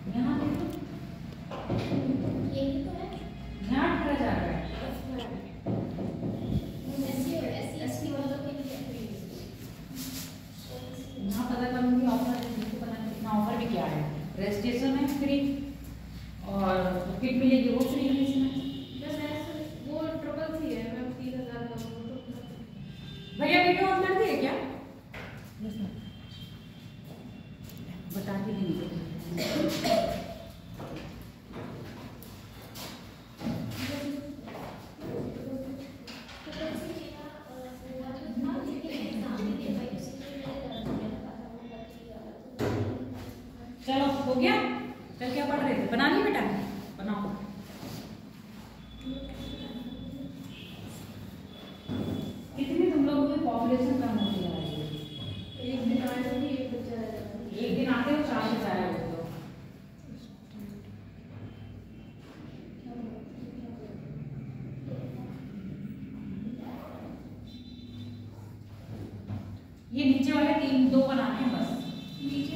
यहाँ देखो, यही तो है। यहाँ खड़ा जा रहा है। यहाँ पता करूँगी ऑफर पता नहीं कितना ऑफर भी क्या है। रजिस्ट्रेशन है फ्री और किट मिलेगी वो फ्री है इसमें। वो ट्रिपल सी है, मैं 30,000 का भैया वीडियो ऑन कर दिए क्या? बता दी नहीं। चलो हो गया। कल क्या पढ़ रहे थे? बना ली बेटा? बनाओ। कितनी तुम लोगों की पॉपुलेशन कम होती जा रही है? एक दिन आए तो एक बच्चा रहता है। एक दिन आते हो 4 से जाया हो तो ये नीचे वाले 2 बनाने हैं बस। नीचे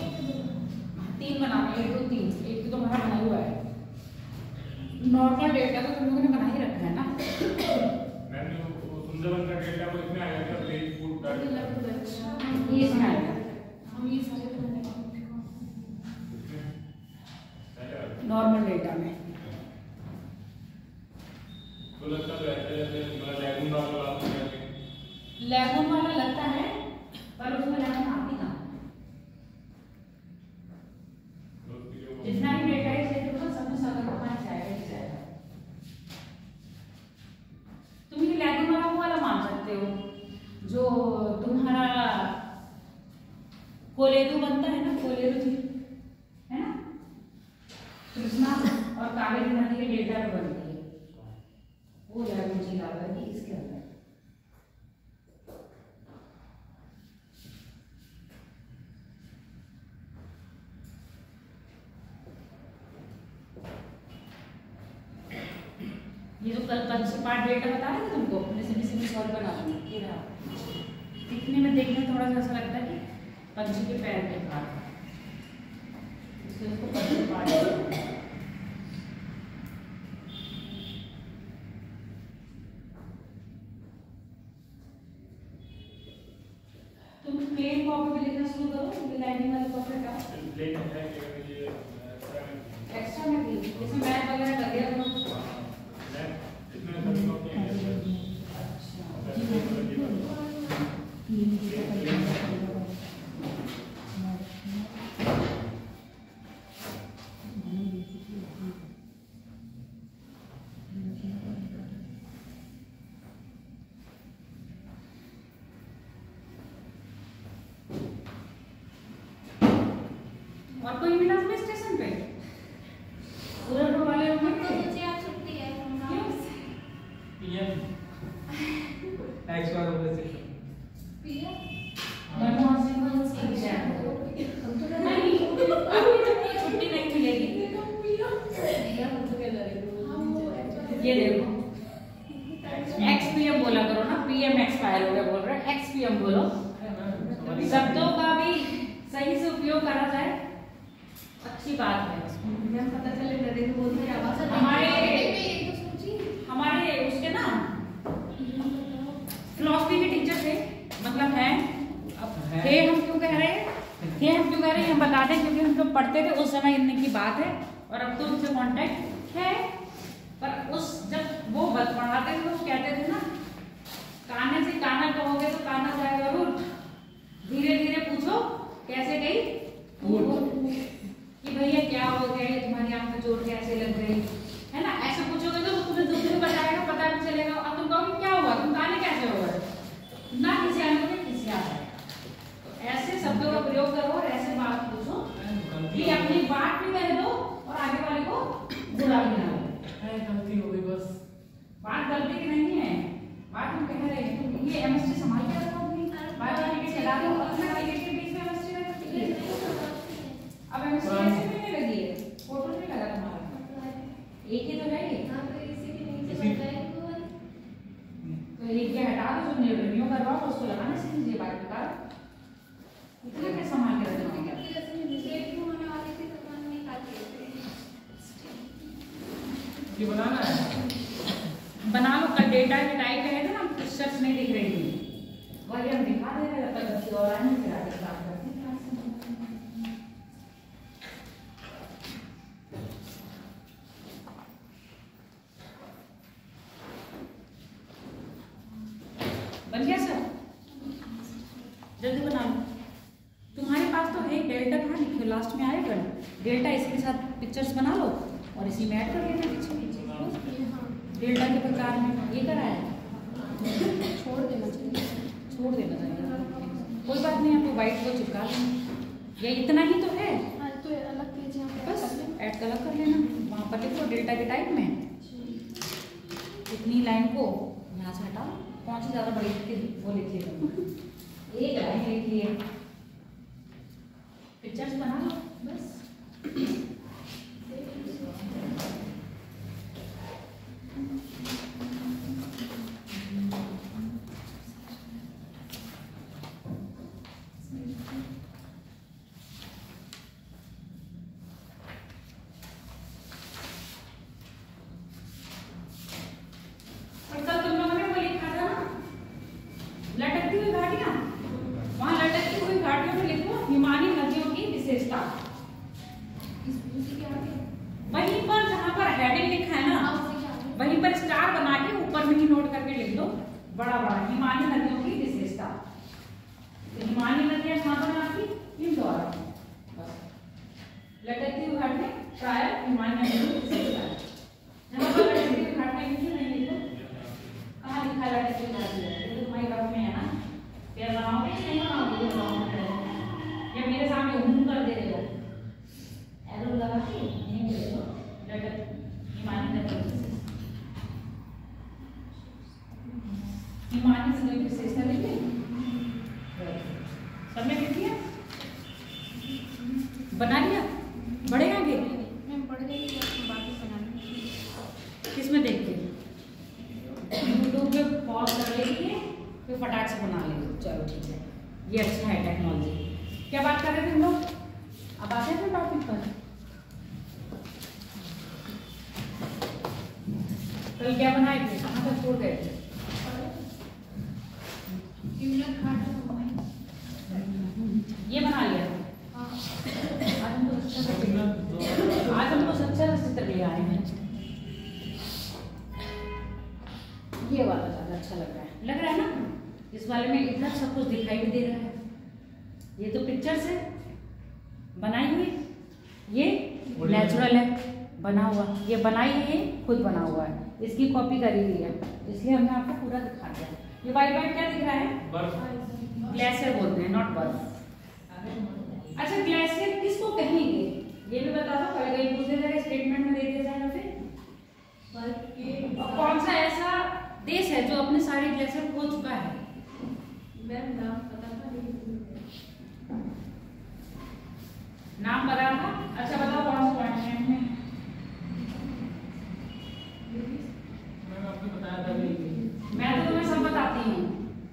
3 बनाने हैं, 1 2 3। एक तो तुम्हारा बना हुआ है। नॉर्मल डेटा तो तुम लोगों ने बना ही रखा है ना। सुंदरवन का डेटा को इसमें आएगा क्या? प्लेन फूड का ये इसमें आएगा हम ये सारे बनाने नॉर्मल डेटा में। तो लगता है ऐसे जैसे लैगून वाला लैगून वाला लगता है पर उसमें लैगून आती ना। जितना भी डेटा है सेट होगा सब में सब पास जाएगा ही जाएगा। तुम ये लैगून वाला वो वाला मान सकते हो जो तुम्हारा कोलेरू बनता है ना, कोलेरू जी है ना, कृष्णा और कावेरी नदी के डेटा पे बनती है वो लैगून जी आता है इसके अंदर। ये जो कल पार्ट डेटा बता रहे थे तुमको, जैसे सॉल्व बना दूंगी। ये रहा, दिखने में देखने में थोड़ा सा ऐसा लगता है कि पंछी के पैर के पार्ट, इसलिए उसको पंछी पार्ट। तुम प्लेन कॉपी पे लिखना शुरू करो, लाइनिंग वाले कॉपी का एक्स्ट्रा में भी जैसे मैथ वगैरह कर दिया करो। और कोई मिला तुम्हें स्टेशन पे? उधर वाले रूम में थे? छुट्टी है पीएम एक्स बार होगा से मनमोहन सिंह को एग्जाम नहीं, अभी छुट्टी नहीं मिलेगी। ये देखो एक्सपीएम बोला करो ना, पीएम एक्सपायर हो गया बोल रहे हैं, एक्सपीएम बोलो। शब्दों का भी सही से उपयोग करा जाए अच्छी बात है। पता चले नरेंद्र मोदी की आवाज हमारे उसके ना फिलॉसफी के टीचर थे, मतलब हैं। अब थे हम क्यों कह रहे हैं, हम बता दें क्योंकि हम लोग पढ़ते थे उस समय इनकी की बात है और अब तो उनसे कांटेक्ट है। पर उस जब वो पढ़ाते थे तो वो कहते थे ना, कान्हे से कान्हा कहोगे तो कान्हा जाएगा रूट, धीरे धीरे पूछो कैसे गई कि भैया क्या हो गया, ये तुम्हारी आंख में चोट कैसे लग गई है ना। ऐसे पूछोगे तो तुम्हें दूसरे बताएगा, पता भी चलेगा। अब तुम कहोगे क्या हुआ, तुम कान्हे कैसे हो गए, ना किसी आने में किसी आ जाएगा। तो ऐसे शब्दों का प्रयोग करो और ऐसे बात पूछो कि अपनी बात भी कह दो और आगे वाले को बुरा भी ना हो। गलती हो गई बस, बात गलती की नहीं है, बात हम कह रहे हैं। ये एमएसटी संभाल के रखो अपनी, बात वाली के चला दो और अपने वाले के बीच में एमएसटी रखती है। अब एमएसटी कैसे मिलने लगी है, फोटो नहीं लगा तुम्हारा, एक ही तो है ये। तो एक के हटा दो, जो रिन्यू करवाओ उसको लगाने से दीजिए, बात बता इतना क्या संभाल के रखना है। ये बनाना है। बना लो, कल डेटा के टाइप है ना, पिक्चर्स नहीं दिख रही थी, वही हम दिखा दे रहे हैं, बच्चे और आने फिर आगे स्टार्ट करते हैं क्लास में। बन गया सर? जल्दी बना लो। तुम्हारे पास तो है डेल्टा, कहाँ लिखे लास्ट में आएगा डेल्टा, इसके साथ पिक्चर्स बना लो और इसी में ऐड कर लेना पीछे पीछे। डेल्टा के प्रकार में ये कराया है, छोड़ देना चाहिए। छोड़ देना चाहिए, कोई बात नहीं, आपको व्हाइट को चिपका लेना, ये इतना ही तो है, हाँ तो अलग पेज यहाँ पे बस ऐड कलर कर लेना, वहाँ पर लिखो डेल्टा के टाइप में इतनी लाइन को यहाँ से हटाओ, कौन सी ज़्यादा बड़ी लिखी वो लिखिएगा, एक लाइन लिखिए, पिक्चर्स बना लो बस। वहीं पर जहाँ पर हेडिंग लिखा है ना, वहीं पर स्टार बना के ऊपर में ही नोट करके लिख दो बड़ा बड़ा, हिमालय नदियों की विशेषता। हिमालय नदियाँ कहाँ पर आपकी? इंदौर। लटकती हुई घाट में प्राय हिमालय नदियों की विशेषता। जहाँ पर लटकती हुई घाट में लिखो नहीं लिखो, कहाँ लिखा है लटकती हुई घाट में? तो तुम्हारी रफ में है ना, क्या बनाओगे नहीं बनाओगे? ये मेरे सामने घूम कर दे रहे हो, एरो लगा के नहीं दे रहे हो, लटक हिमालय नदी हिमालय नदी की विशेषता लिखिए, सबने लिख दिया, बना लिया, बढ़े आगे मैं पढ़ गई, बाकी बनानी। किसमें देख के यूट्यूब पे पॉज कर लेंगे, फिर फटाक से बना लेंगे। चलो ठीक है, ये अच्छा है टेक्नोलॉजी। क्या बात कर रहे थे हम लोग? अब आते हैं टॉपिक पर। कल क्या बनाए थे, कहाँ तक छोड़ गए थे? ये बना लिया आज हम लोग अच्छा चित्र ले आए हैं। ये वाला ज़्यादा अच्छा लग रहा है ना? इस वाले में इतना सब कुछ दिखाई भी दे रहा है। ये तो पिक्चर्स है बनाई हुई, ये नेचुरल है बना हुआ, ये बनाई है, ये खुद बना हुआ है, इसकी कॉपी करी हुई है, इसलिए हमने आपको पूरा दिखा दिया। ये वाइट वाइट क्या दिख रहा है? ग्लेशियर बोलते हैं, नॉट बर्फ। अच्छा, ग्लेशियर किसको कहेंगे ये भी बता दो, कहीं पूछ देगा, स्टेटमेंट में दे दिया जाएगा फिर। और कौन सा ऐसा देश है जो अपने सारे ग्लेशियर खो चुका है? मैम नाम पता था, नाम बता था? अच्छा बताओ कौन सा पॉइंट में? मैंने आपको बताया था भी। मैं तो तुम्हें सब बताती हूँ,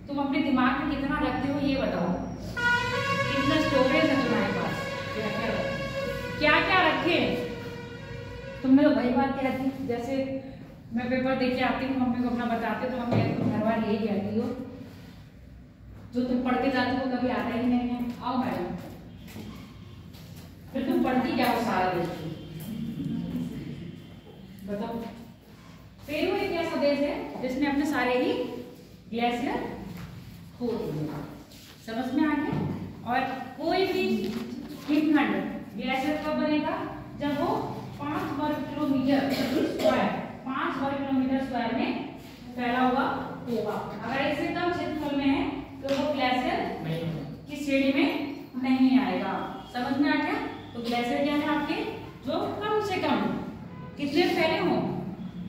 तुम अपने दिमाग में कितना रखते हो ये बताओ, कितना स्टोरेज है तुम्हारे पास, क्या क्या रखे? तुमने तो वही बात कह दी, जैसे मैं पेपर देके आती हूँ मम्मी को अपना बताते, तो मम्मी तुम घर वाले यही कहती हो, जो तुम पढ़ के जाती हो कभी आता ही नहीं है। आओ मैडम, फिर तुम पढ़ती क्या हो सारा देखती? बताओ। पेरू एक ऐसा देश है जिसने अपने सारे ही ग्लेशियर खो दिए, समझ में आ गया? और कोई भी हिमखंड ग्लेशियर कब बनेगा? जब वो 5 वर्ग किलोमीटर स्क्वायर, 5 वर्ग किलोमीटर स्क्वायर में फैला हुआ होगा। अगर इससे कम क्षेत्रफल में है तो वो ग्लेशियर की श्रेणी में नहीं आएगा। समझ में आ गया? तो ग्लेशियर क्या है आपके? जो कम से कम कितने फैले हों?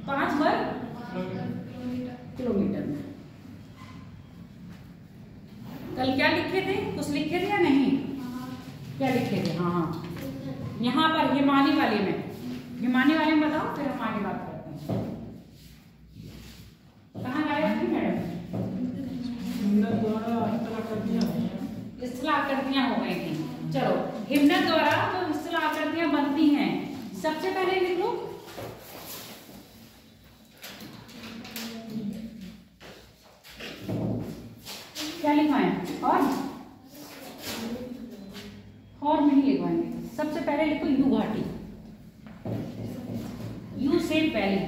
5 वर्ग किलोमीटर में। कल क्या लिखे थे? कुछ लिखे थे या नहीं? क्या लिखे थे? हाँ, यहाँ पर हिमानी वाले में, हिमानी वाले में बताओ, फिर हम आगे बात करते हैं। कहाँ लाए थे मैडम? स्थल आकृतियां हो गई थी। चलो, हिमनद द्वारा जो स्थल आकृतियां बनती हैं, सबसे पहले लिख लो पहले लिखो यू घाटी, यू शेप वैली।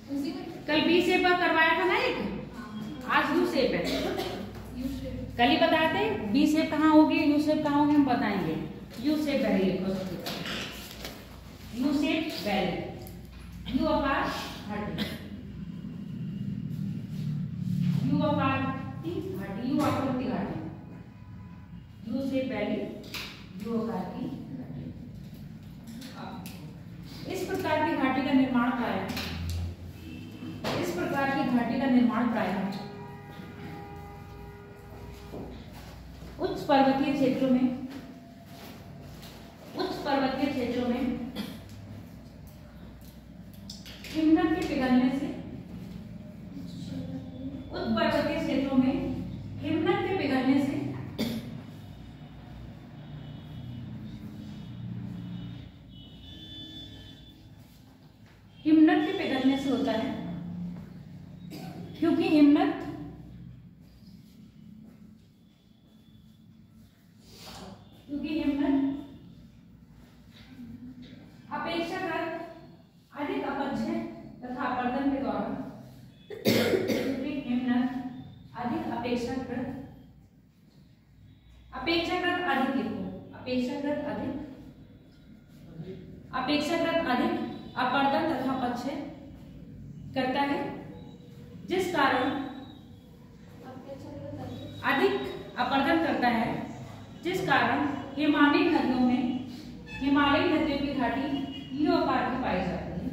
उसी में कल बी शेप का करवाया था ना एक, आज यू शेप है। U shape. कल ही बताए थे बी शेप कहाँ होगी, यू शेप कहाँ होगी, हम बताएंगे। यू शेप वैली लिखो सबसे पहले, यू शेप वैली, यू आकार घाटी, यू आकार की घाटी, यू आकृति घाटी, यू शेप वैली, यू आकार की घाटी। इस प्रकार की घाटी का निर्माण प्रायः, इस प्रकार की घाटी का निर्माण प्रायः उच्च पर्वतीय क्षेत्रों में, उच्च पर्वतीय क्षेत्रों में हिमनद के पिघलने से, उच्च पर्वतीय क्षेत्रों में हिमनद के पिघलने से हिमनद के पिघलने से होता है, क्योंकि हिमनद अपेक्षाकृत अधिक अपक्षय तथा अपर्दन के द्वारा, क्योंकि हिमनद अधिक अपेक्षाकृत अधिक लिखो, अपेक्षाकृत अधिक अपर्दन तथा अपक्षय करता है, जिस कारण अधिक अपर्दन करता है, जिस कारण हिमालयी नदियों में, हिमालयी नदियों की घाटी यू आकार की पाई जाती है।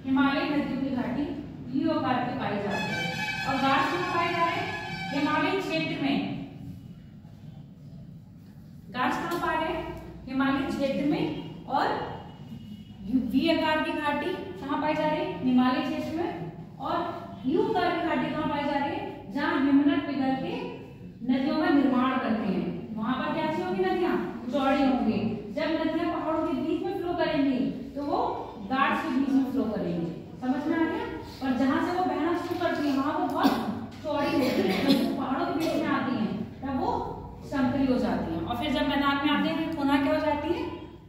हिमालयी नदियों की घाटी यू आकार की पाई जाती है। और घाट कहाँ पाए जा रहे हैं? हिमालयी क्षेत्र में। घाट कहाँ पा रहे हैं? हिमालयी क्षेत्र में। और वी आकार की घाटी कहाँ पाई जा रही है? हिमालयी क्षेत्र में। और यू आकार की घाटी कहाँ पाई जा रही है? जहाँ हिमनद पिघल के नदियों का निर्माण करते हैं। वहां पर कैसी होगी नदियां? चौड़ी होंगी। जब नदियां पहाड़ों के बीच में फ्लो करेंगी तो वो घाट के बीच में फ्लो करेंगी। समझ में आ गया? और जहां से वो बहना शुरू करती है वहां वो बहुत चौड़ी होती है। जब वो पहाड़ों के बीच में आती है तब वो समतली हो जाती है। और फिर जब मैदान में आते हैं पुनः क्या हो जाती है?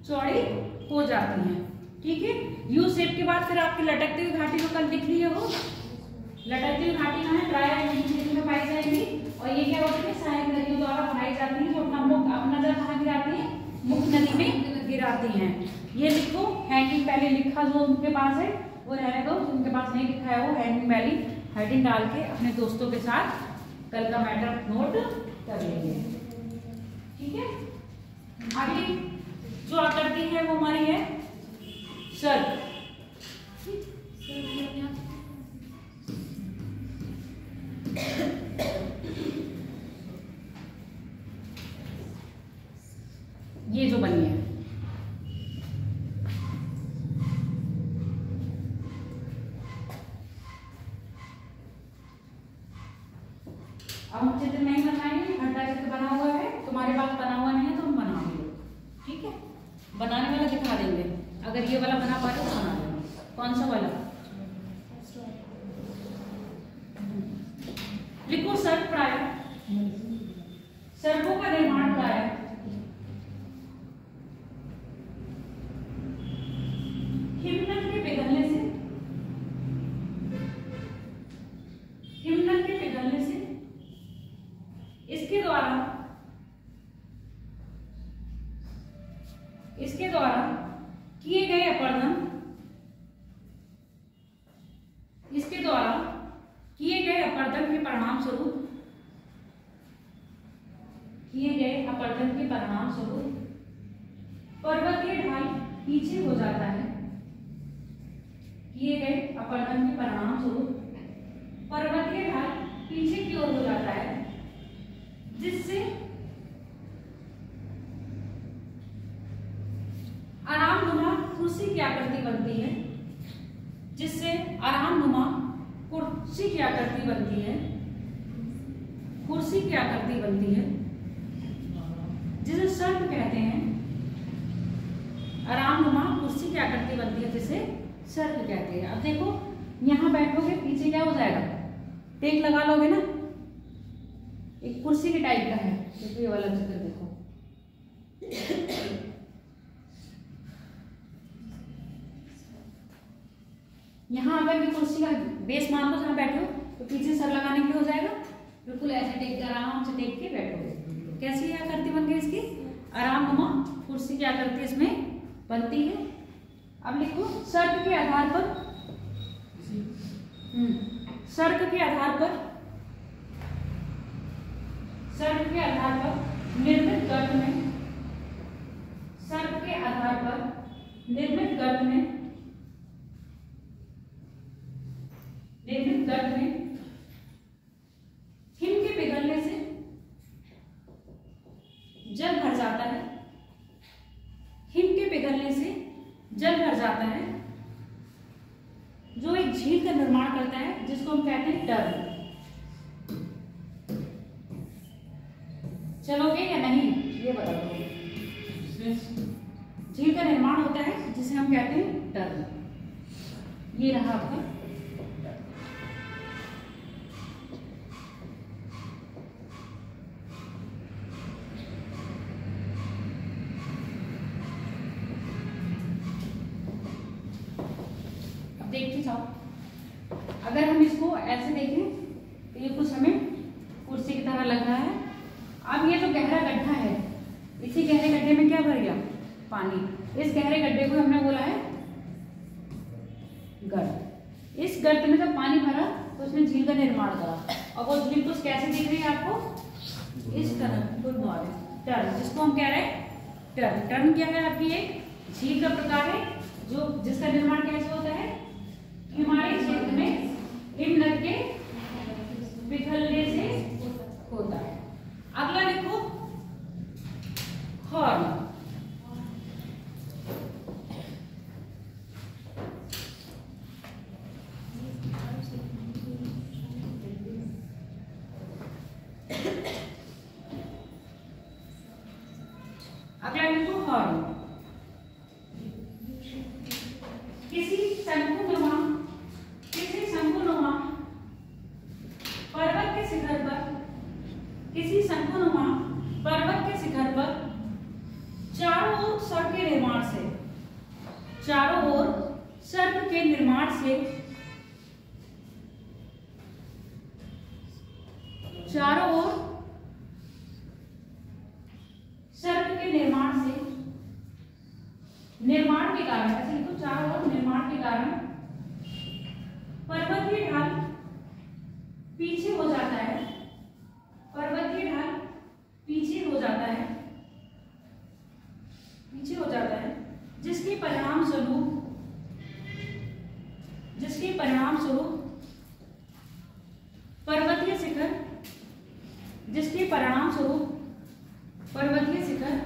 चौड़ी हो जाती है। ठीक है। यू शेप के बाद फिर आपकी लटकती हुई घाटी को कल दिख रही है। वो लटकती हुई घाटी कहाँ है? प्रायः क्षेत्र में पाई जाएगी। और ये क्या होती है? सहायक नदियों द्वारा बनाई जाती है, जो अपना जल कहाँ गिराती है? मुख्य नदी में गिराती हैं। ये लिखो, हैंगिंग वैली लिखा जो उनके पास है वो रहने दो, जिनके पास नहीं लिखा है वो हैंगिंग वैली हेडिंग डाल के अपने दोस्तों के साथ कल का मैटर नोट कर लेंगे। ठीक है। आगे जो आकृति है वो हमारी है सर्प। ये जो बनी है अब हम चित्र नहीं बनाएंगे, घंटा चित्र बना हुआ है, तुम्हारे पास बना हुआ नहीं है तो हम बनाएंगे। ठीक है। बनाने वाला दिखा देंगे। अगर ये वाला बना पाए तो बना देना। कौन सा वाला? लिखो सर्प प्रायः, सर्पों का निर्माण प्रायः हिमनद के पिघलने से, हिमनद के पिघलने से इसके द्वारा किए गए अपर्दन, इसके द्वारा किए गए अपर्दन के परिणाम स्वरूप, किए गए अपर्दन के परिणाम स्वरूप पर्वतीय ढाल पीछे हो जाता है। किए गए अपर्दन के परिणाम स्वरूप पर्वतीय ढाल पीछे की ओर हो जाता है, जिससे आरामनुमा कुर्सी की आकृति बनती है, जिससे आरामनुमा कुर्सी की आकृति बनती है, कुर्सी की आकृति बनती है, जिसे सर्प कहते हैं। आरामनुमा कुर्सी की आकृति बनती है जिसे सर्प कहते हैं। अब देखो यहां बैठोगे पीछे क्या हो जाएगा? टेक लगा लोगे ना, एक कुर्सी के टाइप का है, क्योंकि ये वाला चित्र देखो, यहाँ अगर ये कुर्सी का बेस मान लो जहाँ बैठो तो पीछे सर लगाने के लिए हो जाएगा, बिल्कुल ऐसे टेक के आराम से टेक के बैठोगे। कैसी आकृति बन गई इसकी, आरामनुमा कुर्सी की आकृति इसमें बनती है। अब लिखो सर्क के आधार पर, सर्क के आधार पर, सर्क के आधार पर निर्मित गर्त में, सर्क के आधार पर निर्मित गर्त में, निर्मित गर्त में हिम के पिघलने से जल भर जाता है, हिम के पिघलने से जल भर जाता है, जो एक झील का निर्माण करता है जिसको हम कहते हैं टर्न। चलोगे या नहीं ये बता दो। झील का निर्माण होता है जिसे हम कहते हैं टर्न। ये रहा आपका। देखते जाओ, अगर हम इसको ऐसे देखें तो ये कुछ हमें कुर्सी की तरह लग रहा है। अब ये जो गहरा गड्ढा है, इसी गहरे गड्ढे में क्या भर गया, पानी। इस गहरे गड्ढे को हमने बोला है गर्त। इस गर्त में जब पानी भरा तो उसने झील का निर्माण करा, और वो झील कुछ कैसे दिख रही है आपको, इस तरह। Good morning. टर्न, जिसको हम कह रहे हैं टर्न। टर्न क्या है आपकी, एक झील का प्रकार है जो जिसका निर्माण कैसे होता है, हमारे क्षेत्र में हिम नद के पिघलने से होता है। अगला लिखो हॉर्न। अगला लिखो हॉर्न। किसी शंकुनुमा पर्वत के शिखर पर, किसी शंकुनुमा पर्वत के शिखर पर चारों ओर सर्प के निर्माण से, चारों ओर सर्प के निर्माण से, चारों ओर सर्प के निर्माण से, निर्माण के कारण, ऐसे लिखो चारों ओर निर्माण के कारण पर्वतीय ढाल पीछे हो जाता है, पर्वतीय ढाल पीछे हो जाता है, पीछे हो जाता है, जिसके परिणाम स्वरूप, जिसके परिणाम स्वरूप पर्वतीय शिखर, जिसके परिणाम स्वरूप पर्वतीय शिखर,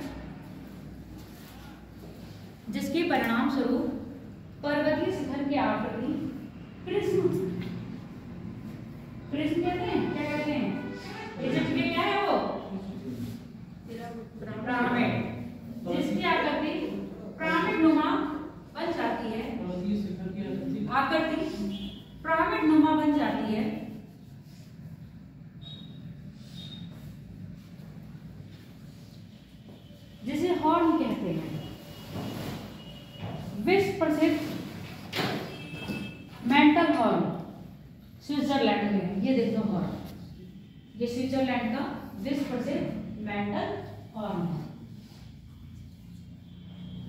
जिसके परिणाम स्वरूप पर्वतीय शिखर की आकृति प्रिज्म, प्रिज्म कहते हैं, क्या कहते हैं, ये जो फिगर क्या है वो पिरामिड, जिसकी आकृति पिरामिड नुमा बन जाती है, आकृति पिरामिड नुमा बन जाती है। जिसे हॉर्न कहते हैं। विश्व प्रसिद्ध मेंटल हॉर्न स्विट्जरलैंड में, ये देख लो हॉर्न, ये स्विट्जरलैंड का विश्व प्रसिद्ध मेंटल हॉर्न है।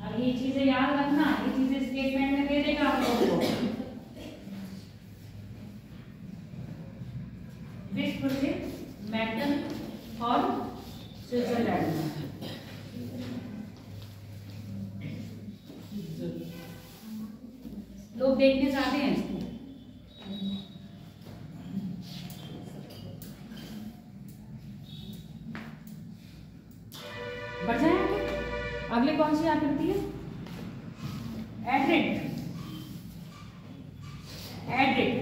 अब ये चीजें याद रखना, ये चीजें स्टेटमेंट में दे देगा आप लोगों को। विश्व प्रसिद्ध मेंटल हॉर्न स्विट्जरलैंड में। लोग देखने चाहते हैं इसको। बढ़ जाए आगे। अगले कौन सी आकृति है, एड्रिट, एड्रिट।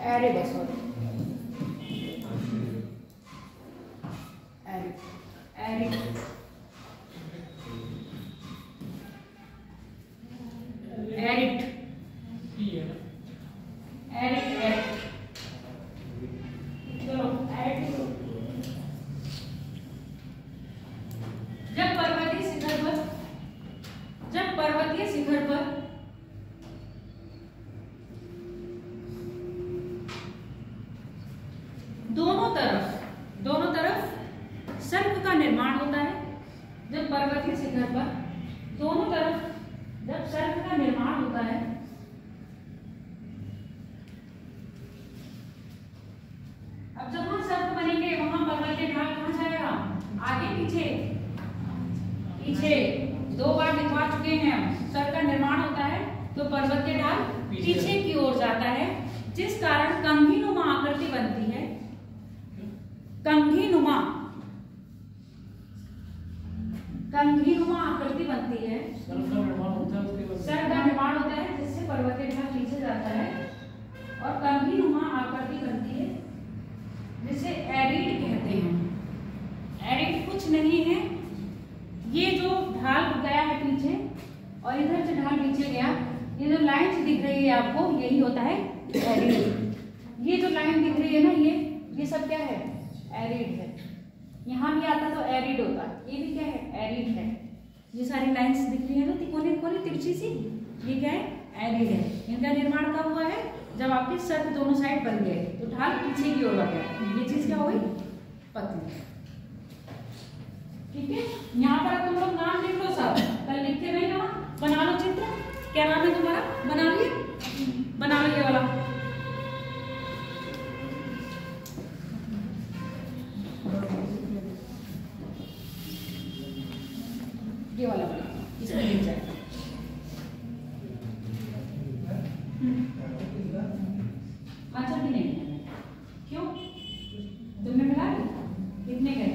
Arid, sorry arid, arid. पर दोनों तरफ जब सर्प का निर्माण होता है, अब जहां सर्प बनेंगे वहां पर्वत के ढाल कहां जाएगा? आगे पीछे? पीछे। 2 बार लिखवा चुके हैं हम। सर्प का निर्माण होता है तो पर्वत के ढाल पीछे की ओर जाता है, जिस कारण कंघीनुमा आकृति बनती है। कंघीनुमा आकृति बनती है। सर्प का निर्माण होता है, उसके बाद सर्प का निर्माण होता है जिससे पर्वत के ढाल पीछे जाता है और कंघीनुमा आकृति बनती है, जिसे एरिड कहते हैं। एरिड कुछ नहीं है, ये जो ढाल गया है पीछे और इधर से ढाल पीछे गया, ये जो लाइन दिख रही है आपको, यही होता है एरिड। ये जो लाइन दिख रही है ना, ये सब क्या है? एरिड है। यहाँ भी आता तो एरिड होता, ये भी क्या है? एरिड है। ये सारी लाइंस दिख रही है ना तिकोनी तिकोनी तिरछी सी, ये क्या है? एरिड है। इनका निर्माण कब हुआ है? जब आपके सर्प दोनों साइड बन गए तो ढाल पीछे की ओर आ गया, ये चीज क्या हो गई? पतली। ठीक है, यहाँ पर अब तुम लोग नाम लिख लो सब, कल लिखते रहे ना, बना लो चित्र। क्या नाम है तुम्हारा? बना लिए? बना लो ये वाला। ये वाला बना, इसमें लिख जाएगा। अच्छा भी नहीं है, क्यों? तुमने मिला कितने गए?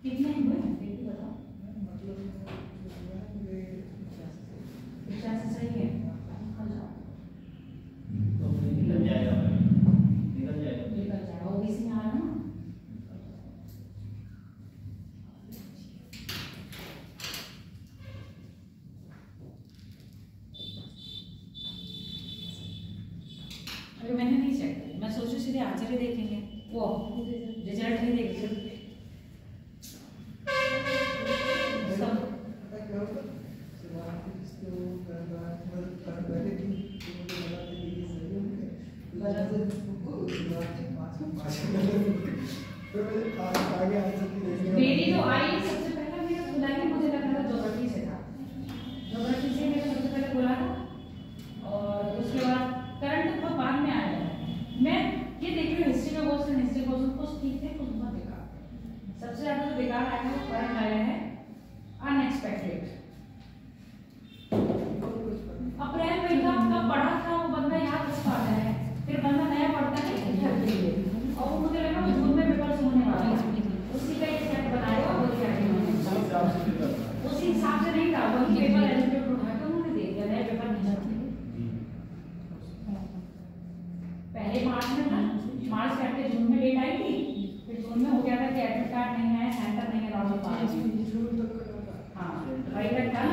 कितने हुए? देखिए बताओ। 50 सही है। निकल जाएगा। ओबीसी में आ रहा ना। अरे मैंने नहीं चेक किया, मैं सोचू सीधे आचार्य देखेंगे, वो रिजल्ट नहीं देखेंगे। मेरी तो आई सबसे पहले मेरा बुलाया, मुझे लग रहा था ज्योग्राफी से था। ज्योग्राफी से मेरा सबसे पहले बोला था और उसके बाद करंट बहुत बाद में आया। मैं ये देख रही हूँ हिस्ट्री का क्वेश्चन, हिस्ट्री क्वेश्चन कुछ ठीक है, कुछ बहुत बेकार। सबसे ज्यादा जो बेकार आया है वो करंट आया है अनएक्सपेक्टेड। अप्रैल महीना का पढ़ा था वो बंदा याद रख पाता है, फिर बंदा नया पढ़ता है और वो मुझे लगा वो जून में पेपर से होने वाला है, उसी का एक सेट बनाया और वही उसी हिसाब से नहीं था, वही पेपर एलिजिबल उठा के उन्होंने दे दिया, नया पेपर नहीं था। पहले मार्च में था, मार्च करके जून में डेट आई थी, फिर जून में हो गया था कि एडमिट कार्ड नहीं है, सेंटर नहीं है, नॉर्मल पास। हाँ वही तक था,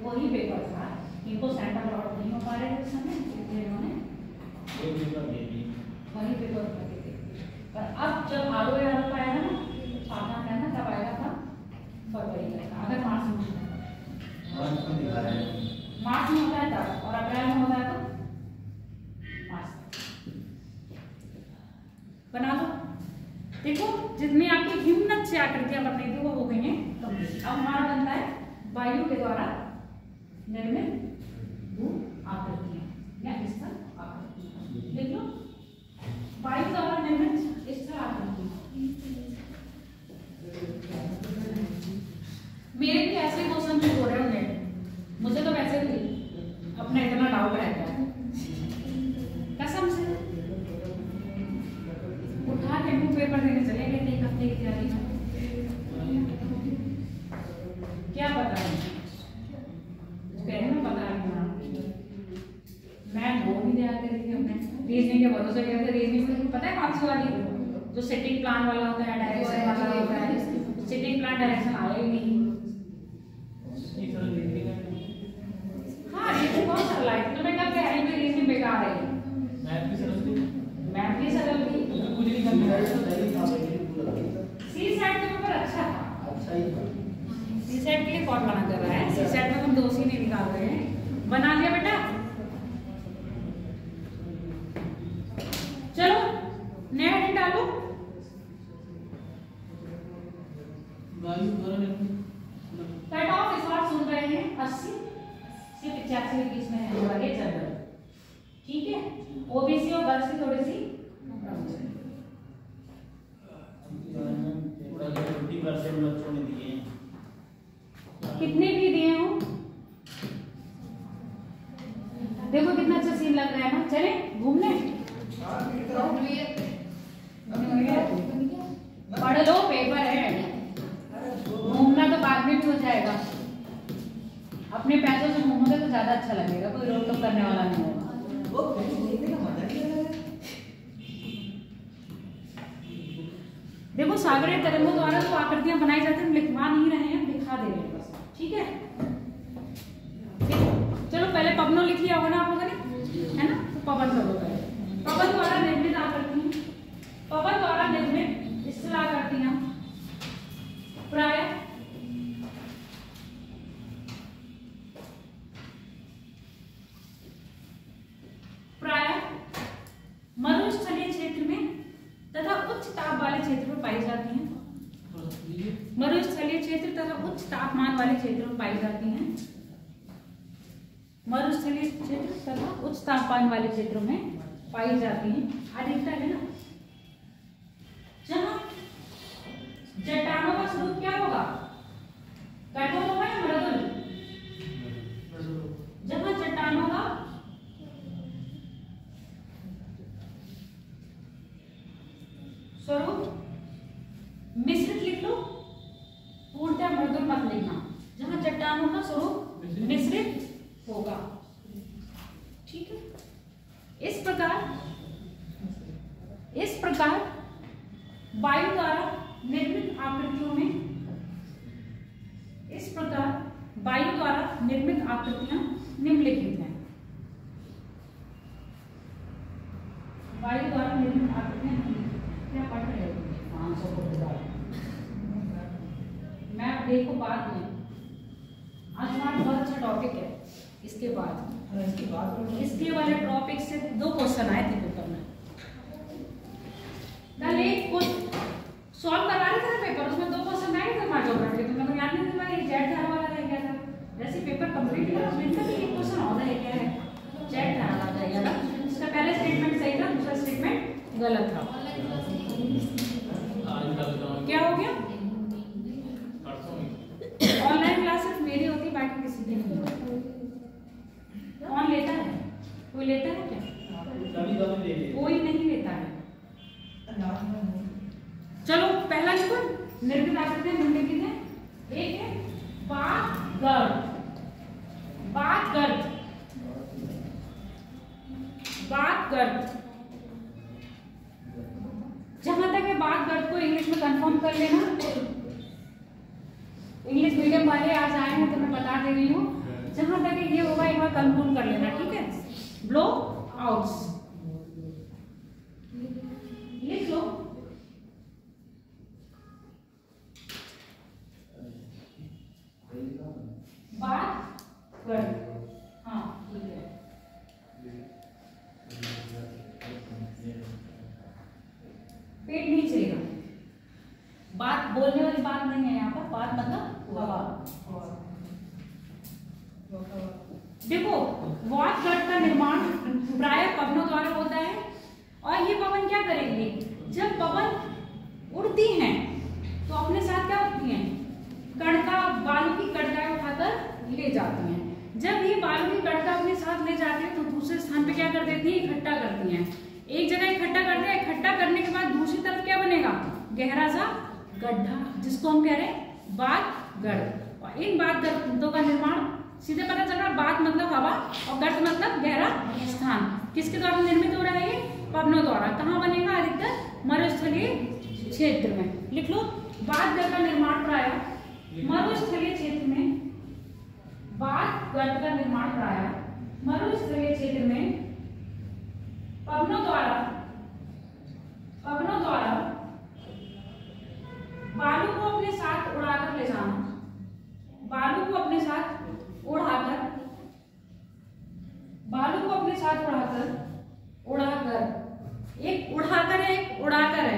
वही पेपर था। इनको सेंटर लॉट नहीं हो पा रहे थे उस समय, इसलिए इन्होंने वही पेपर उठा के दे दिया। पर अब जब आरो आएगा ना, छापना है ना, तब आएगा था फरवरी का, अगर मार्च में होता है तब, और अप्रैल में होता है तो मार्च। बना दो। देखो जितनी आपकी हिम्मत से आकृतियां बननी थी वो हो गई हैं कंप्लीट। अब हमारा बनता है वायु के द्वारा निर्मित भू आकृतियां या स्थल आकृतियां। देख लो, वायु द्वारा निर्मित स्थल आकृतियां। मेरे भी ऐसे क्वेश्चन भी हो रहे होंगे, मुझे तो वैसे भी अपना इतना डाउट रहता है कसम से। उठा के मुंह पेपर देने चले गए थे एक हफ्ते की तैयारी में, क्या पता है पता नहीं। मैं वो भी दिया करी थी अपने रीजनिंग के भरोसे गए थे। रीजनिंग में पता है कौन सी वाली, जो सेटिंग प्लान वाला होता है, डायरेक्शन वाला होता है। सेटिंग प्लान डायरेक्शन आया ही नहीं। हाँ रीजनिंग बहुत सरल है, तो मैं कब कह रही हूँ रीजनिंग बेकार है। मैथ भी सरल थी, सी सेट के पेपर अच्छा था। सी सेट के लिए कौन मना कर रहा है? सी सेट में हम 2 ही नहीं निकाल रहे हैं। बना लिया बेटा, चलो नया हेडिंग डालो। वायु द्वारा निर्मित कट ऑफ स्लॉट सुन रहे हैं 80 से 85 के बीच में रहने वाले जनरल, ठीक है। ओबीसी और गर्ल्स की थोड़ी सी 50% बच्चों ने दिए हैं। कितने भी दिए हो, देखो कितना अच्छा सीन लग रहा है ना। चले घूमने, पढ़ लो, पेपर है, घूमना तो बाद में भी हो जाएगा। अपने पैसों से घूमोगे तो ज्यादा अच्छा लगेगा, कोई रोक टोक करने वाला नहीं होगा। देखो सागरीय तरंगों द्वारा जो आकृतियां बनाई जाती हैं, हम लिखवा नहीं रहे हैं, दिखा दे रहे हैं बस, ठीक है। चलो पहले पवनों लिख लिया होगा ना आप लोगों ने, है ना, तो पवन करो पहले। पवन द्वारा निर्मित आकृतियां, पवन द्वारा निर्मित स्थिर आकृतियां प्राय मरुस्थलीय क्षेत्र में तथा उच्च ताप वाले क्षेत्र में पाई जाती हैं। मरुस्थलीय क्षेत्र तथा उच्च तापमान वाले क्षेत्र में पाई जाती हैं। मरुस्थलीय क्षेत्र तथा उच्च तापमान वाले क्षेत्रों में पाई जाती हैं। अधिकतर है ना, जहां चट्टानों का स्वरूप क्या होगा, कठोर होगा या मृदुल। जहां चट्टानों का स्वरूप मिश्रित लिख लो, पूर्णतः मृदुल मत लिखना। जहां चट्टानों का स्वरूप मिश्रित होगा, ठीक है। इस प्रकार वायु द्वारा निर्मित आकृतियों में, इस प्रकार वायु द्वारा निर्मित आकृतियां निम्नलिखित हैं। वायु द्वारा निर्मित आकृतियां क्या पढ़ रहे हो? 500 को मैं देखो बाद में, आज हमारा बहुत अच्छा टॉपिक है। इसके बाद इसके वाले टॉपिक से 2 क्वेश्चन आए थे पेपर में। कल एक कुछ सॉल्व करवा रहे थे ना पेपर, उसमें 2 क्वेश्चन आए थे ज्योग्राफी के, तो मेरे को याद नहीं था, एक जेड धारा वाला रह गया था। जैसे पेपर कंप्लीट हुआ उसमें इनका भी एक क्वेश्चन और है, क्या है, जेड धारा वाला रह गया था। इसका पहले स्टेटमेंट सही था, दूसरा स्टेटमेंट गलत था। क्या हो गया? ऑनलाइन क्लास सिर्फ मेरी होती, बाकी किसी की नहीं होती। कौन लेता है? कोई लेता है क्या? कोई नहीं लेता है। चलो पहला लिखो, निर्मित आकृतियां निम्नलिखित हैं। एक है बात गर्द। जहां तक है बात गर्द को इंग्लिश में कंफर्म कर लेना। इंग्लिश मीडियम वाले आज आए हैं तो मैं बता दे रही हूँ, जहां तक ये होगा एक बार कंफर्म कर लेना, ठीक है। ब्लो आउट्स लिख लो। बात गर्द, हाँ ठीक है। पेट नहीं चलेगा, बात बोलने वाली बात नहीं है यहाँ पर, बात मतलब हवा। देखो वात गर्द का निर्माण प्राय पवनों द्वारा होता है, और ये पवन क्या करेंगे, जब पवन उड़ती हैं तो अपने साथ क्या उठती हैं, कणका, बालू की कणकाएं उठाकर ले जाती हैं। जब ये बालू की कणका अपने साथ ले जाती है तो दूसरे स्थान पे क्या कर देती है, इकट्ठा करती हैं। एक जगह इकट्ठा करते हैं, इकट्ठा करने के बाद दूसरी तरफ क्या बनेगा, गहरा सा गड्ढा, जिसको हम कह रहे हैं बात गर्द। और इन बात गर्दों का निर्माण सीधे पता चल रहा है, बात मतलब हवा और गर्द मतलब गहरा स्थान। किसके द्वारा निर्मित हो रहा है ये, पवनों द्वारा। कहाँ बनेगा, अधिकतर मरुस्थलीय क्षेत्र में। लिख लो, बात गर्द का निर्माण प्राय मरुस्थलीय क्षेत्र में, बात गर्द का निर्माण प्राय मरुस्थलीय क्षेत्र में पवनों द्वारा बालू को अपने साथ उड़ाकर ले जाना, बालू को अपने साथ उड़ाकर एक उड़ाकर है, एक उड़ाकर है।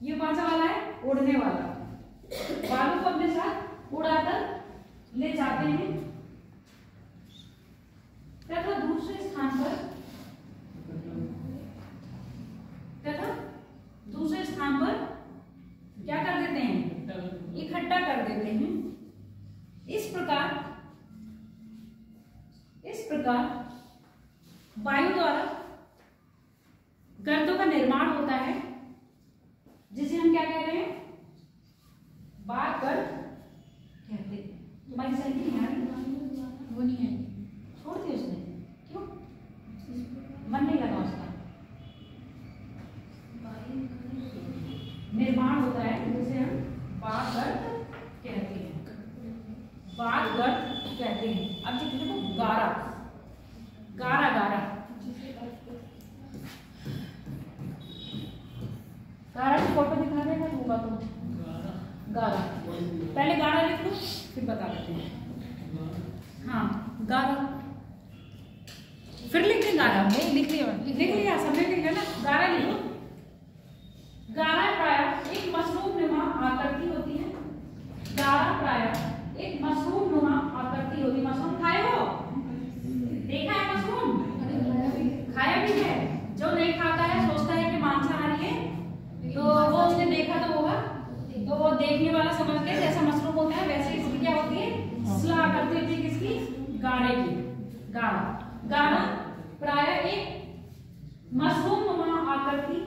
ये कौन सा वाला है, उड़ने वाला। बालू उड़ाकर ले जाते हैं तथा दूसरे स्थान पर क्या कर देते हैं, इकट्ठा कर देते हैं। इस प्रकार वायु द्वारा गर्तों का निर्माण होता है, जिसे हम क्या कह रहे हैं, बात कर कहते हैं। तुम्हारी सही नहीं आ रही, वो नहीं है, छोड़ दी उसने, क्यों, मन नहीं लगा उसका। निर्माण होता है जिसे हम बातगर्त कहते हैं, बातगर्त कहते हैं। अब देखो गारा, गारा गारा गारा की फोटो दिखा देगा होगा तो गारा, पहले गारा लिख लो फिर बता देते हैं। हाँ गारा, फिर लिख दें गारा, नहीं लिख लिया समझ लिया ना, गारा लिखो। गारा प्रायः एक मशरूम नुमा आकृति होती है, गारा प्रायः एक मशरूम नुमा आकृति होती है। मशरूम खाए हो, देखा है मशरूम, खाया भी है। जो नहीं खाता है सोचता है कि मांसाहारी है, तो वो उसने देखा तो होगा, तो वो देखने वाला समझ के जैसा मशरूम होता है वैसे इसकी क्या होती है, स्ला आकृति होती है, किसकी, गारे की। गारा, गारा प्रायः एक मशरूम नुमा आकृति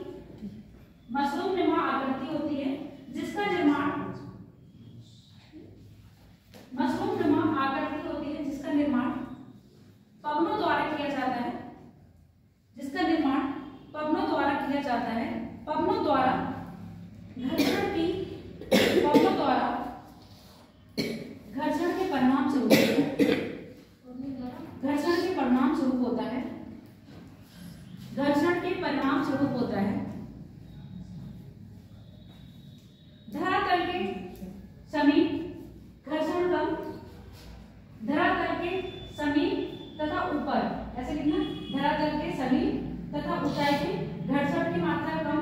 होती है, जिसका निर्माण पवनों द्वारा किया जाता है, पवनों द्वारा घर्षण के परिणाम स्वरूप होता है। धरातल के समीप घर्षण कम, धरातल के समीप तथा ऊपर, ऐसे लिखना, धरातल के समीप तथा ऊंचाई के घर्षण की मात्रा कम,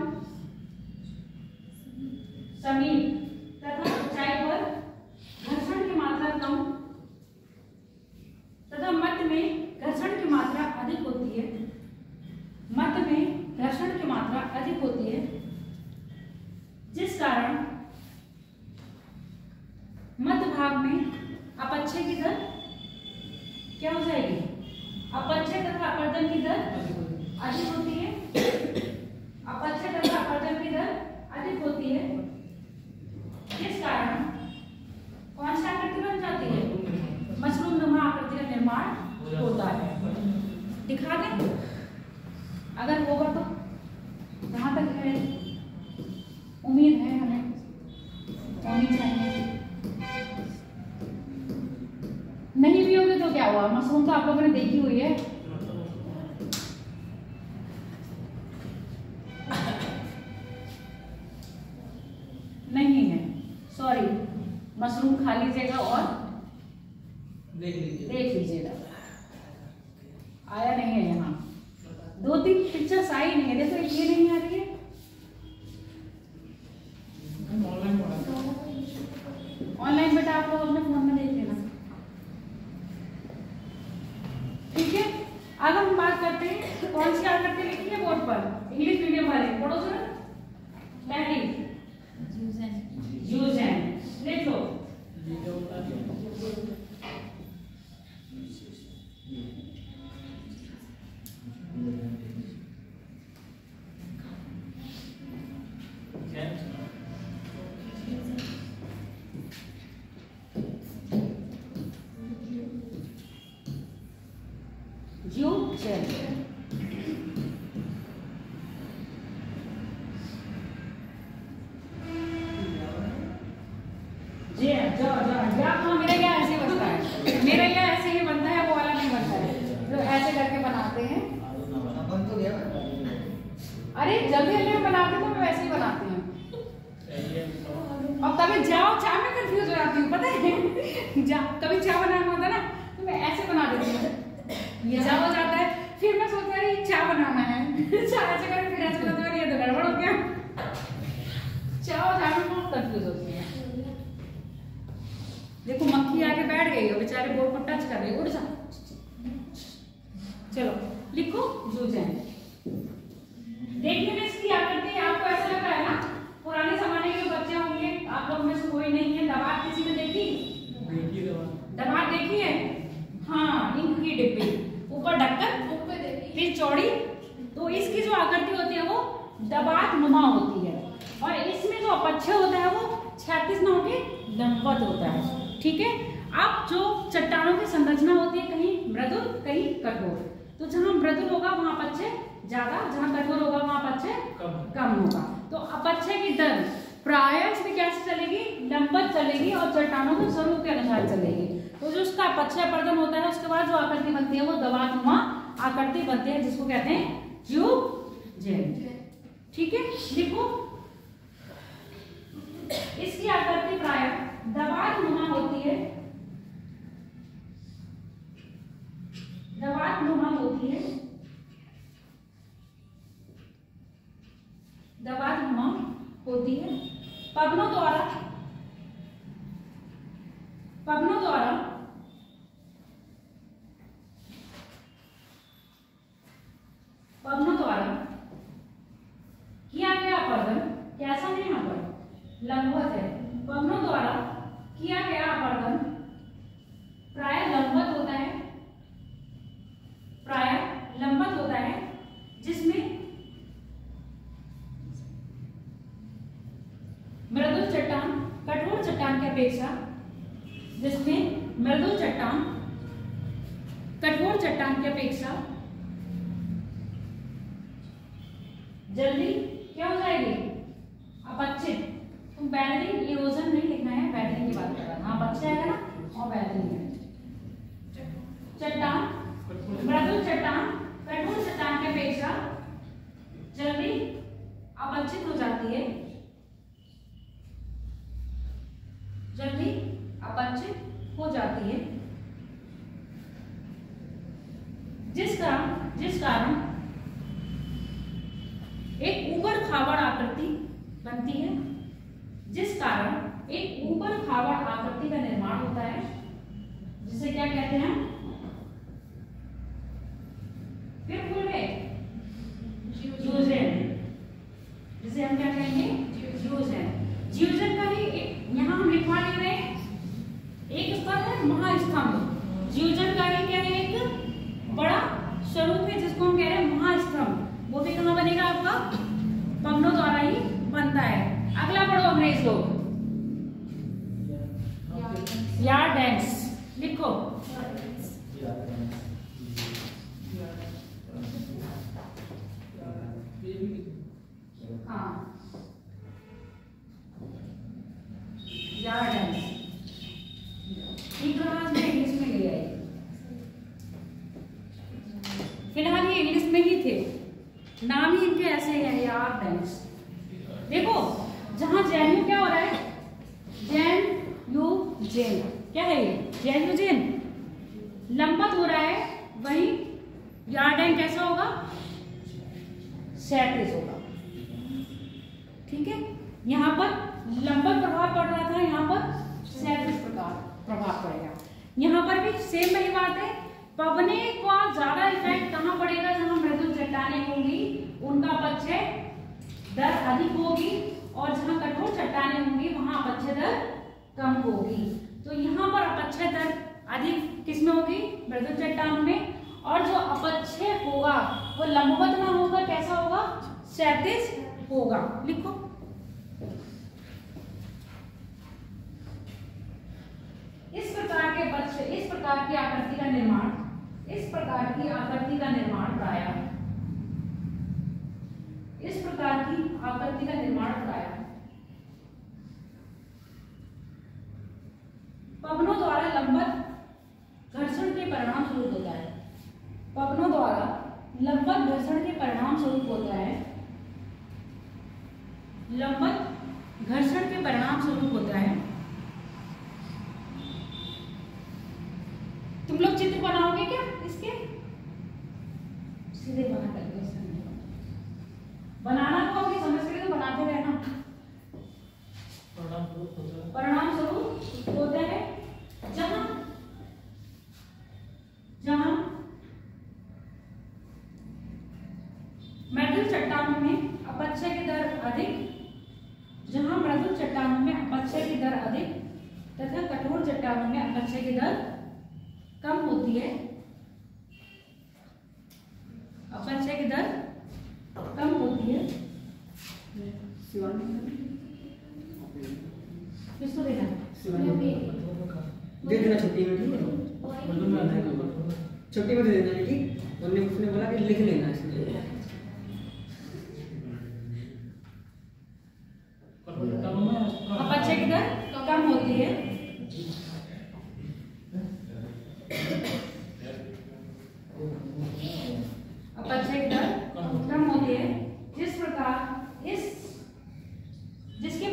समीप तथा ऊंचाई पर घर्षण की मात्रा कम तथा मध्य में घर्षण की मात्रा अधिक होती है, जिस कारण मध्य भाग में अपक्षय की दर क्या हो जाएगी, अपक्षय तथा अपवर्तन की दर अधिक होती है, अपक्षय तथा अपवर्तन की दर अधिक होती है, जिस कारण कौन सी आकृति बन जाती है, मशरूम नुमा आकृति का निर्माण होता है। दिखा दें अगर होगा तो, जहां तक है उम्मीद है हमें होनी चाहिए। नहीं भी होगी तो क्या हुआ, मशरूम तो आप लोगों ने देखी हुई है। नहीं है, सॉरी, मशरूम खा लीजिएगा और देख लीजिएगा। आया नहीं है यहाँ, 2-3 पिक्चर्स आई नहीं है, देखो ये नहीं आ रही है, ऑनलाइन बेटा आप लोग अपने फोन में देख लेना, ठीक है। अब हम बात करते हैं कौन सी आकृति लिखी है बोर्ड पर, इंग्लिश मीडियम वाले पढ़ो सर। पहली यूजेन लिख लो, मेरा क्या ऐसे ही बनता है, वो वाला नहीं बनता है, जो ऐसे करके बनाते हैं। अरे जल्दी जल्दी बनाते तो मैं वैसे ही बनाती हूँ, और कभी जाओ चाय में कंफ्यूज हो जाती हूँ, पता है कभी चाय बनाना होता है ना तो मैं ऐसे बना देती हूँ, ये जा हो जाता है, फिर मैं सोचती हूँ ये चाय बनाना है चाय ऐसे करके फिर ऐसे बनाते हैं, ये तो गड़बड़ हो गया, चाय और चाय में बहुत कंफ्यूज होती है। गई हो, बेचारे बोर्ड को टच कर रही हो, उड़ जा। चलो लिखो जूझें। देखने में इसकी आकृति आपको ऐसा लग रहा है ना, पुराने जमाने के बच्चे होंगे, आप लोग में से कोई नहीं है, दवात किसी ने देखी? दवात देखी है? हाँ, इंक की डिब्बी, ऊपर ढक्कन, फिर चौड़ी। तो इसकी जो आकृति होती है वो दबात नुमा होती है, और इसमें जो अपच्छय होता है वो क्षैतिज न होके लंबवत होता है। ठीक है। अब जो चट्टानों की संरचना होती है, कहीं मृदुल कहीं कठोर, तो जहां मृदुल होगा वहां अपच्छय ज्यादा, जहां कठोर होगा वहां अपच्छय कम होगा। तो अपच्छय की दर प्रायः इसमें कैसे चलेगी? लंबवत चलेगी और चट्टानों के स्वरूप के अनुसार चलेगी। तो जो उसका अपच्छय पर्दन होता है, उसके बाद जो आकृति बनती है वो दबातनुमा आकृति बनती है, जिसको कहते हैं जूझें। ठीक है, लिखो। इसकी आकृति प्रायः दबातनुमा होती है, दबातनुमा होती है, दबातनुमा होती है। पवनों द्वारा किया गया अपवर्तन कैसा है? यहाँ पर लंबवत है। पवनों द्वारा किया गया अपवर्तन प्रायः लंबवत होता है, प्रायः लंबवत होता है, जिसमें मृदुल चट्टान कठोर चट्टान की अपेक्षा, जिसमें मृदुल चट्टान कठोर चट्टान की अपेक्षा जल्दी क्या हो जाएगी? अपच्छिद। तुम बैरिंग इरोजन नहीं लिखना है, बैरिंग की बात कर रहा है। हाँ, अपच्छय है ना, और बैरिंग है। चट्टान मृदुल चट्टान कठोर चट्टान की अपेक्षा जल्दी अपच्छिद हो जाती है, जल्दी अपच्छिद हो जाती है, जिस कारण एक ऊबड़ खाबड़ आकृति बनती है, जिस कारण एक ऊबड़ खाबड़ आकृति का निर्माण होता है, जिसे क्या कहते हैं? फिर भूल गए? जूझें। जिसे हम क्या कहेंगे? जूझें। जूझें का ही एक यहाँ हम लिखवा ले रहे हैं, एक स्तर है महास्तंभ। जूझें का ही क्या है? एक बड़ा स्वरूप है, जिसको हम कह रहे हैं महास्तंभ। वो भी कहाँ बनेगा? आपका पवनों द्वारा ही बनता है। अगला पढ़ो अंग्रेज लोग। यार्ड डेंस लिखो। हाँ, यार्ड डेंस ठीक रहा, मैं इंग्लिश में ले आई। फिलहाल ये इंग्लिश में ही थे, नाम ही इनके ऐसे हैं, यार्ड डेंस। देखो, जहां जैन क्या हो रहा है? जैन क्या है ये? जैन लंबवत हो रहा है, वही यार्डेन कैसा होगा? क्षैतिज होगा। ठीक है, यहाँ पर लंबवत प्रभाव पड़ रहा था, यहाँ पर क्षैतिज प्रभाव पड़ेगा। यहाँ पर भी सेम वही बात है, पवने का ज्यादा इफेक्ट कहाँ पड़ेगा? जहाँ मृदुल चट्टानें होंगी उनका अपच्छय दर अधिक होगी, और जहाँ कठोर चट्टानें होंगी वहां अपच्छय दर कम होगी। तो यहाँ पर अपच्छय दर अधिक किसमें होगी? मृदुल चट्टान में। और जो अपच्छय होगा वो लंबवत ना होगा, कैसा होगा? क्षैतिज होगा। लिखो। इस प्रकार के अपच्छय, इस प्रकार की आकृति का निर्माण, इस प्रकार की आकृति का निर्माण प्रायः, इस प्रकार की आकृति का निर्माण प्रायः पवनों द्वारा लंबवत घर्षण के परिणाम स्वरूप होता है। पवनों द्वारा लंबवत घर्षण के परिणाम स्वरूप होता है, लंबवत घर्षण के परिणाम स्वरूप होता है। तुम लोग चित्र बनाओगे क्या इसके? सीधे बना करके बनाना तो अपनी समझ के लिए तो बनाते रहना। परिणाम स्वरूप होता है जहां अधिक, जहां मृदु चट्टानों में अपक्षय की दर अधिक तथा कठोर चट्टानों में अपक्षय की दर कम होती है। अपक्षय की दर कम होती है। किसको देना? दे देना छुट्टी में, ठीक है? छुट्टी में दे देना, ठीक? उसने बोला कि लिख लेना इसलिए। अपक्षय की दर कम होती है। अपक्षय की दर कम होती है, जिस प्रकार जिसके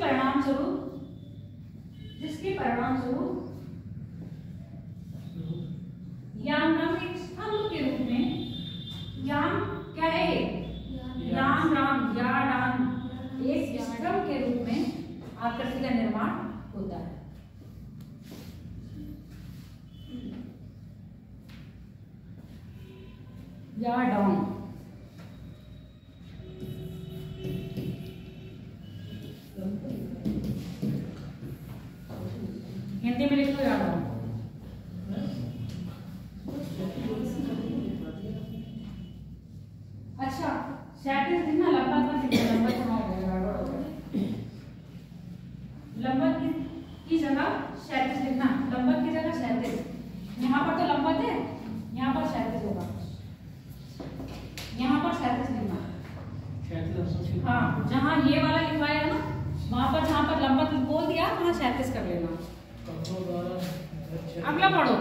परिणाम स्वरूप याम नाम एक स्तंभ के रूप में, याम क्या है? याम राम या राम एक स्तंभ के रूप में आकृति का निर्माण होता है। या डाउन हिंदी में लिखो, या डाउन। अच्छा, क्षैतिज लिखना, लंबवत मत लिखना, लंबवत कहाँ हो गया, गड़बड़ हो गया। लंबवत की जगह क्षैतिज लिखना, लंबवत की जगह क्षैतिज। यहाँ पर तो लंबवत है, यहाँ पर क्षैतिज होगा, यहाँ पर क्षैतिज लिखना। हाँ, जहाँ ये वाला लिखवाया है ना, वहाँ पर जहाँ पर लंबवत बोल दिया वहाँ क्षैतिज कर लेना। अगला पढ़ो,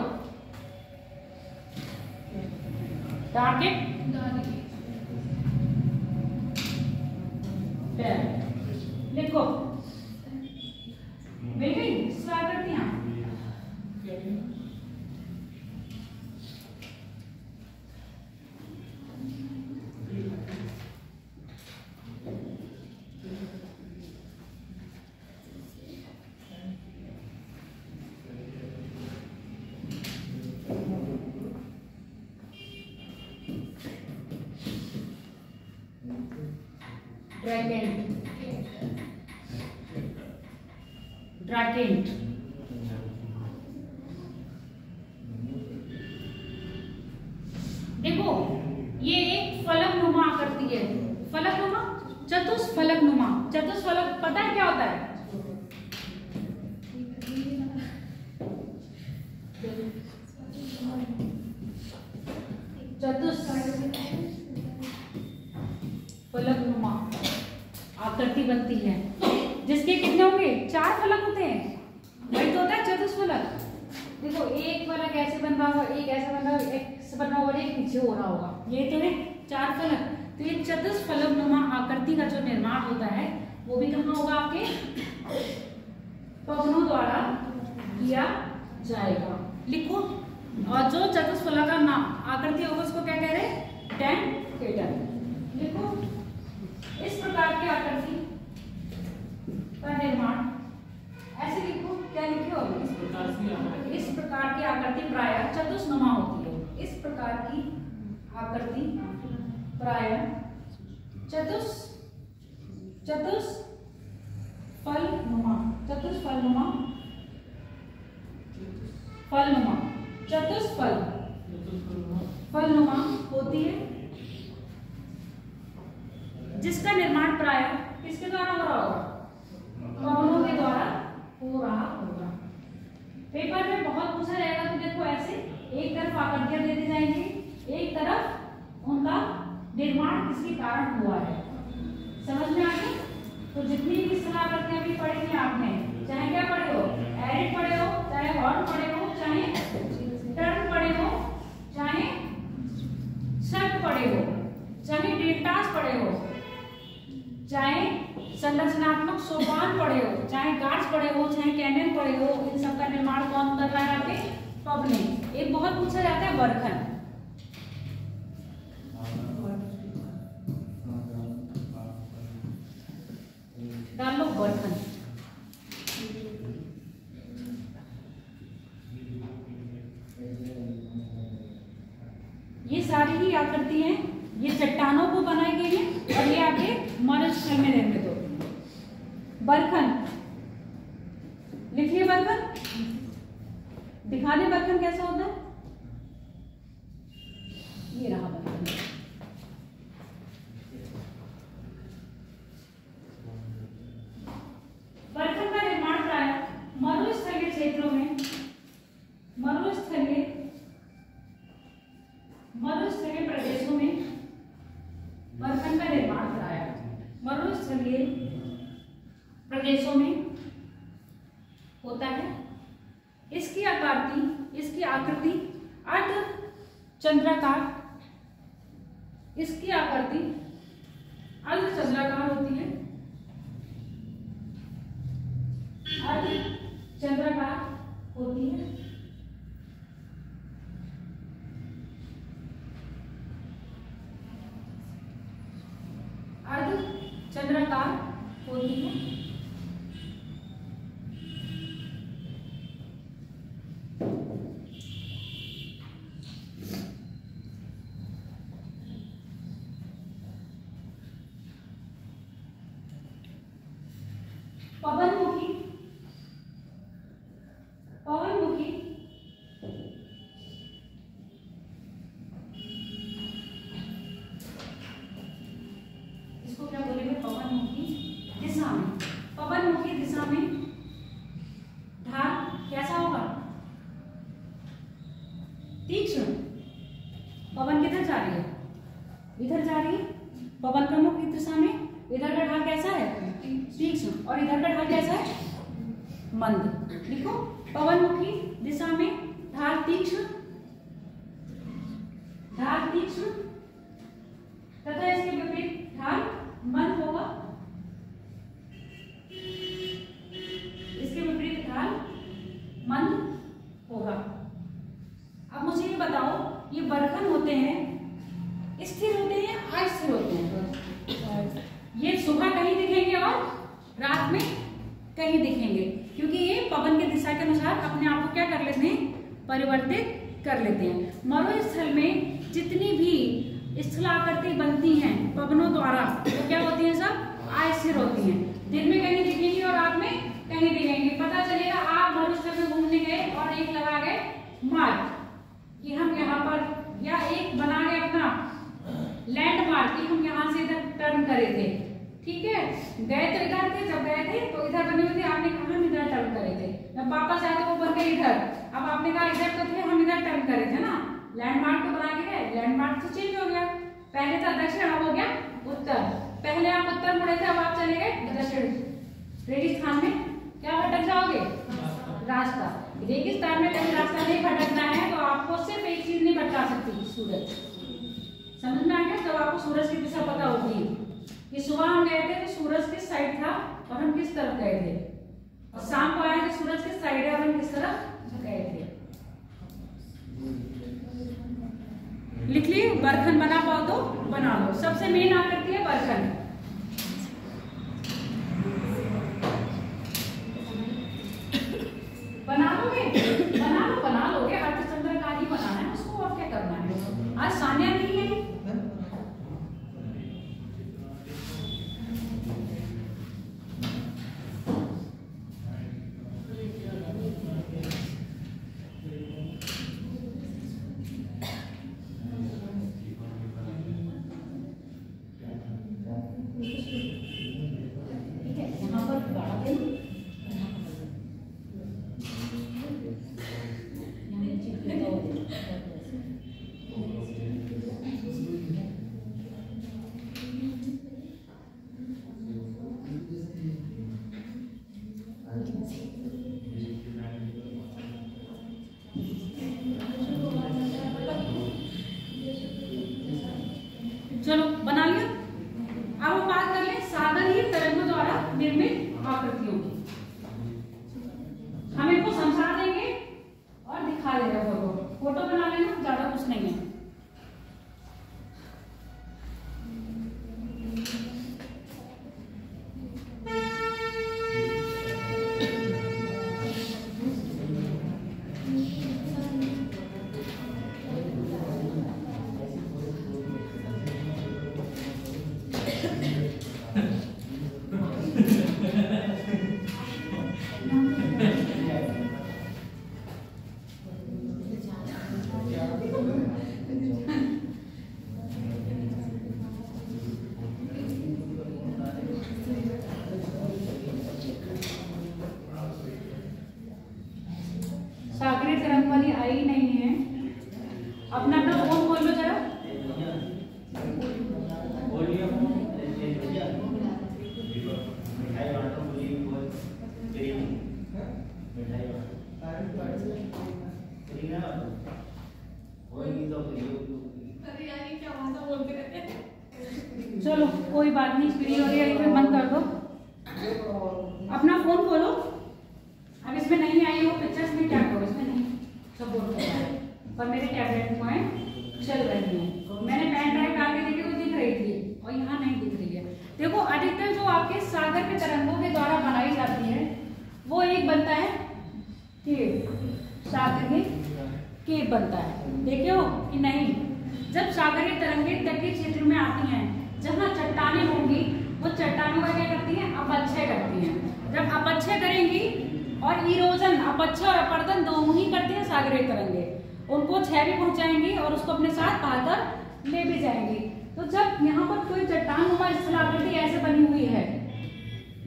टारगेट लिखो। मिल गई स्टार्ट करती हैं। ड्रैकेंट देखो, ये एक फलकनुमा आकृति है। फलकनुमा, चतुष्फलकनुमा। चतुष्फलक पता है क्या होता है? फलकनुमा आकृति बनती है, जिसके कितने होंगे? 4 फलक होते हैं। वही तो होता है चतुष्फलक। देखो, एक फलक ऐसे बन रहा होगा, एक ऐसा बन रहा होगा, एक से बन रहा होगा, एक पीछे हो रहा होगा। ये तो है 4 फलक। तो ये चतुष्फलकनुमा आकृति का जो निर्माण होता है वो भी कहाँ होगा? आपके पवनों द्वारा किया जाएगा। लिखो। और जो चतुष्फलक का नाम आकृति होगा उसको क्या कह रहे हैं? टेंटेडन। लिखो। इस प्रकार की आकृति का निर्माण ऐसे लिखो। क्या लिखे हो? इस प्रकार की आकृति प्रायः चतुष्नुमा होती है। इस प्रकार की आकृति प्रायः फलनुमा होती है, जिसका निर्माण प्रायः किसके द्वारा हो रहा होगा? पवनों के द्वारा हो रहा होगा। पेपर में बहुत पूछा जाएगा। तो देखो, ऐसे एक तरफ आकृतियां दे दी जाएंगी, एक तरफ उनका निर्माण किसके कारण हुआ है। समझ में आ गया? तो जितनी भी इस तरह आकृतियां भी पढ़ी थी आपने, चाहे क्या पढ़े हो, एरिड पढ़े हो, चाहे हॉर्न पढ़े हो, चाहे टर्न पढ़े हो, चाहे शर्ट पढ़े हो, चाहे डेल्टास पढ़े हो, चाहे संरचनात्मक सोपान पढ़े हो, चाहे गार्ड्स पढ़े हो, चाहे कैनन पढ़े हो, इन सब का निर्माण कौन कर रहा है? आपके पवने। एक बहुत पूछा जाता है वर्खन। डाल लो वर्खन। ये सारी ही आकृति हैं, ये चट्टानों को बनाई गई है और ये आपके मरुस्थल में रहने दो। बरखन, लिखिए बरखन, दिखा दे बरखन कैसा होता है। ये रहा बरखन। बरखन का निर्माण प्राय मरुस्थलीय क्षेत्रों में, मरुस्थलीय प्रदेशों में बरखन का निर्माण प्राय मरुस्थलीय प्रदेशों में होता है। इसकी आकृति अर्ध चंद्राकार, इसकी आकृति अर्ध चंद्राकार होती है, अर्ध चंद्राकार होती है। अर्ध चंद्राकार होती है। पवनमुखी, पवनमुखी इसको क्या बोलेंगे? पवनमुखी दिशा में, पवनमुखी दिशा में ढाल कैसा होगा? तीक्ष्ण। पवन किधर जा रही है? इधर जा रही है। पवन का मुख की दिशा में, इधर का ढाल कैसा है? तीक्ष्ण। और इधर का ढाल कैसा है? मंद। लिखो, पवनमुखी दिशा में ढाल तीक्ष्ण, ढाल तीक्ष्ण तथा इसके विपरीत ढाल मंद होगा, इसके विपरीत ढाल मंद होगा। अब मुझे ये बताओ, ये बरखन होते हैं स्थिर होते हैं अस्थिर होते हैं? ये सुबह कहीं दिखेंगे और रात में कहीं दिखेंगे, क्योंकि ये पवन की दिशा के अनुसार अपने आप को क्या कर लेते हैं? परिवर्तित कर लेते हैं। मरुस्थल में जितनी भी स्थलाकृति बनती हैं पवनों द्वारा, तो क्या होती हैं? सब अस्थिर होती हैं। दिन में कहीं दिखेंगी और रात में कहीं दिखेंगी। पता चलेगा आप मरुस्थल में घूमने गए और एक लगा गए मार्क कि हम यहाँ पर, या एक बना गए अपना लैंडमार्क कि हम यहाँ से इधर टर्न करे थे। ठीक है, गए तो इधर थे, जब गए थे तो इधर बनी हुई थी, आपने कहा हम इधर टर्न करे थे, जब वापस आए तो वो बन गए इधर। अब आपने कहा इधर तो थे, हम इधर टर्न करे थे ना। लैंडमार्क तो बना के गए, लैंडमार्क तो चेंज हो गया। पहले था दक्षिण, अब हो गया उत्तर। पहले आप उत्तर मुड़े थे, अब आप चले गए दक्षिण। रेगिस्तान में क्या भटक जाओगे? रास्ता। रेगिस्तान में कहीं रास्ता नहीं भटकना है तो आपको सिर्फ एक चीज नहीं भटका सकती, सूरज। समझ में आ गया? जब आपको सूरज की दिशा पता होगी कि सुबह हम गए थे तो सूरज किस साइड था और हम किस तरफ गए थे, और शाम को आए तो सूरज किस साइड है और हम किस तरफ गए थे। लिख लिए? बरखन बना पाओ तो बना लो। सबसे मेन आकृति है बरखन। बना लोगे? बना लोगे। अर्धचंद्राकार ही बनाना है उसको, और क्या करना है। आज सान्या नहीं है। चलो बना लिया। अब हम बात कर लें सागरीय तरंगों द्वारा निर्मित आकृतियों की। हम इनको समझा देंगे और दिखा देंगे। फोटो बना लेना, ज्यादा कुछ नहीं है। अपना अपना फोन खोल लो जरा। चलो कोई बात नहीं, फ्री हो रही है, इसमें बंद कर दो, अपना फोन खोलो। अब इसमें नहीं आई हो पिक्चर्स में क्या करो, इसमें नहीं सपोर्ट कर रहा है, पर मेरे टैबलेट पॉइंट चल रही है। मैंने पेन ड्राइव डाल के देखी, वो दिख रही थी और यहाँ नहीं दिख रही है। देखो अधिकतर जो आपके सागर के तरंगों के द्वारा बनाई जाती है वो एक बनता है केव, सागर में केव बनता है, देखे हो कि नहीं। जब सागर की तरंगें तटीय क्षेत्र में आती हैं, जहाँ चट्टानें होंगी, वो चट्टानों का क्या करती हैं, अपक्षय करती हैं। जब अपक्षय करेंगी और इरोजन, अपक्षय और अपरदन दोनों ही करती हैं सागरीय तरंगे, उनको क्षय भी पहुंचाएंगी और उसको अपने साथ पाकर ले भी जाएंगी। तो जब यहाँ पर कोई चट्टान स्थलाकृति ऐसे बनी हुई है,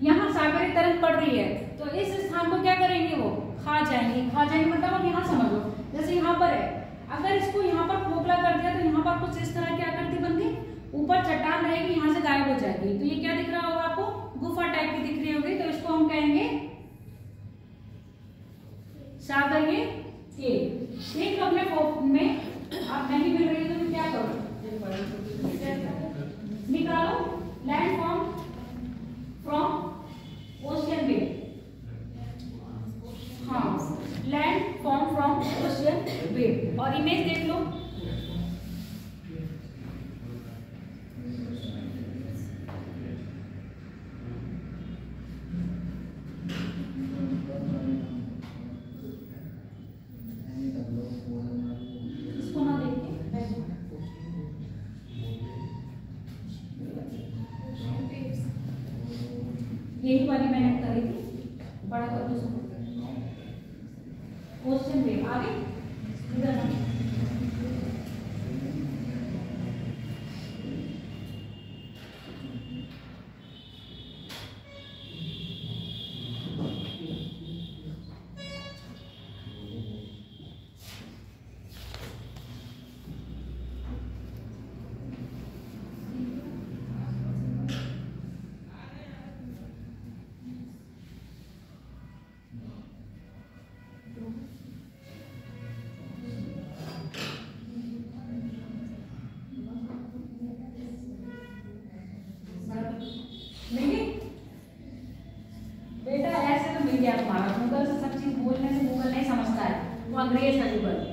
यहाँ सागरीय तरंग पड़ रही है, तो इस स्थान को क्या करेंगे, वो खा जाएंगे। खा जाएंगे मतलब आप यहाँ समझ लो, जैसे यहाँ पर है, अगर इसको यहाँ पर खोखला कर दिया तो यहाँ पर कुछ इस तरह की आकृति बनती, ऊपर चट्टान रहेगी, यहाँ से गायब हो जाएगी। तो ये क्या दिख रहा होगा आपको, गुफा टाइप की दिख रही होगी, तो इसको हम कहेंगे सागरीय केव। देख लो अपने फोन में, आप नहीं मिल रही तो क्या करो, निकालो land form from ocean wave. हाँ, land form from ocean wave, और इमेज देख लो। इसको ना देखिए, यही वाली मैंने करी थी, बड़ा कर दो क्वेश्चन वेव। आगे इधर बेटा ऐसे तो मिल गया तुम्हारा, गूगल से सब चीज बोलने से गूगल नहीं समझता है, वो अंग्रेज है गूगल।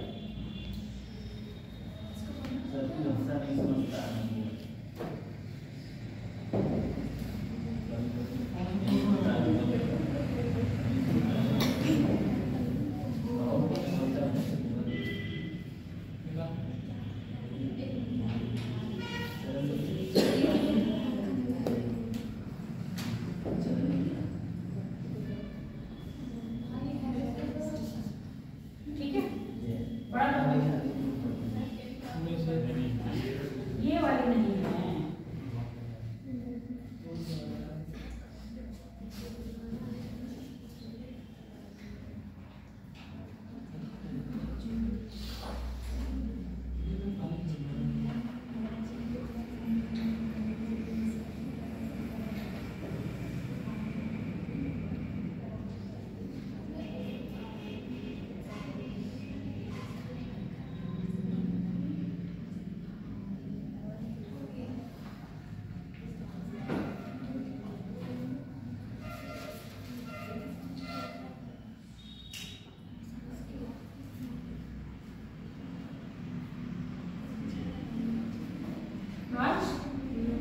ये वाली नहीं है,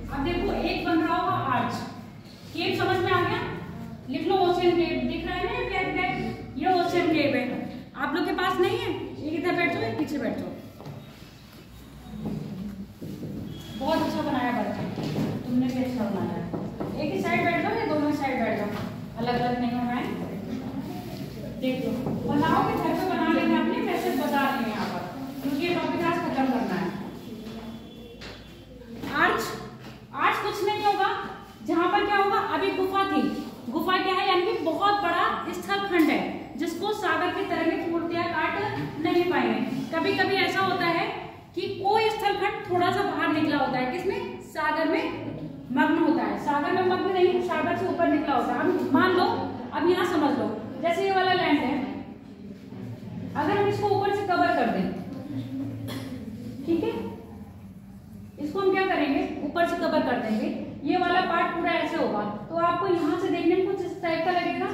अब देखो एक बन रहा होगा आर्च, केव समझ में आ गया, लिख लो ओशियन केव, दिख रहा है ना ब्लैक ब्लैक, ये ओशियन केव है। आप लोग के पास नहीं है, एक इधर बैठ जाओ, एक पीछे बैठ जाओ। बहुत अच्छा बनाया बच्चा, तुमने भी अच्छा बनाया। एक ही साइड बैठ जाओ या दोनों साइड बैठ जाओ, अलग अलग नहीं होना है। देख लो, बनाओ कि घर पे बना लेंगे अपने, मैसेज बता रहे हैं यहाँ पर, क्योंकि ये टॉपिक आज खत्म करना है। आर्च, आर्च कुछ नहीं होगा, जहां पर क्या होगा, अभी गुफा थी, गुफा क्या है, यानी कि बहुत बड़ा स्थल खंड है जिसको सागर की तरंगें पूर्णतया काट नहीं पाएंगे। कभी कभी ऐसा होता है होता है, किसमें? सागर में मग्न होता है। सागर में मग्न नहीं, सागर से ऊपर निकला होता है। अब मान लो, अब यहाँ समझ लो, जैसे ये वाला लैंड है, अगर हम इसको ऊपर से कवर कर दें, ठीक है, इसको हम क्या करेंगे, ऊपर से कवर कर देंगे, ये वाला पार्ट पूरा ऐसे होगा, तो आपको यहाँ से देखने में कुछ इस टाइप का लगेगा।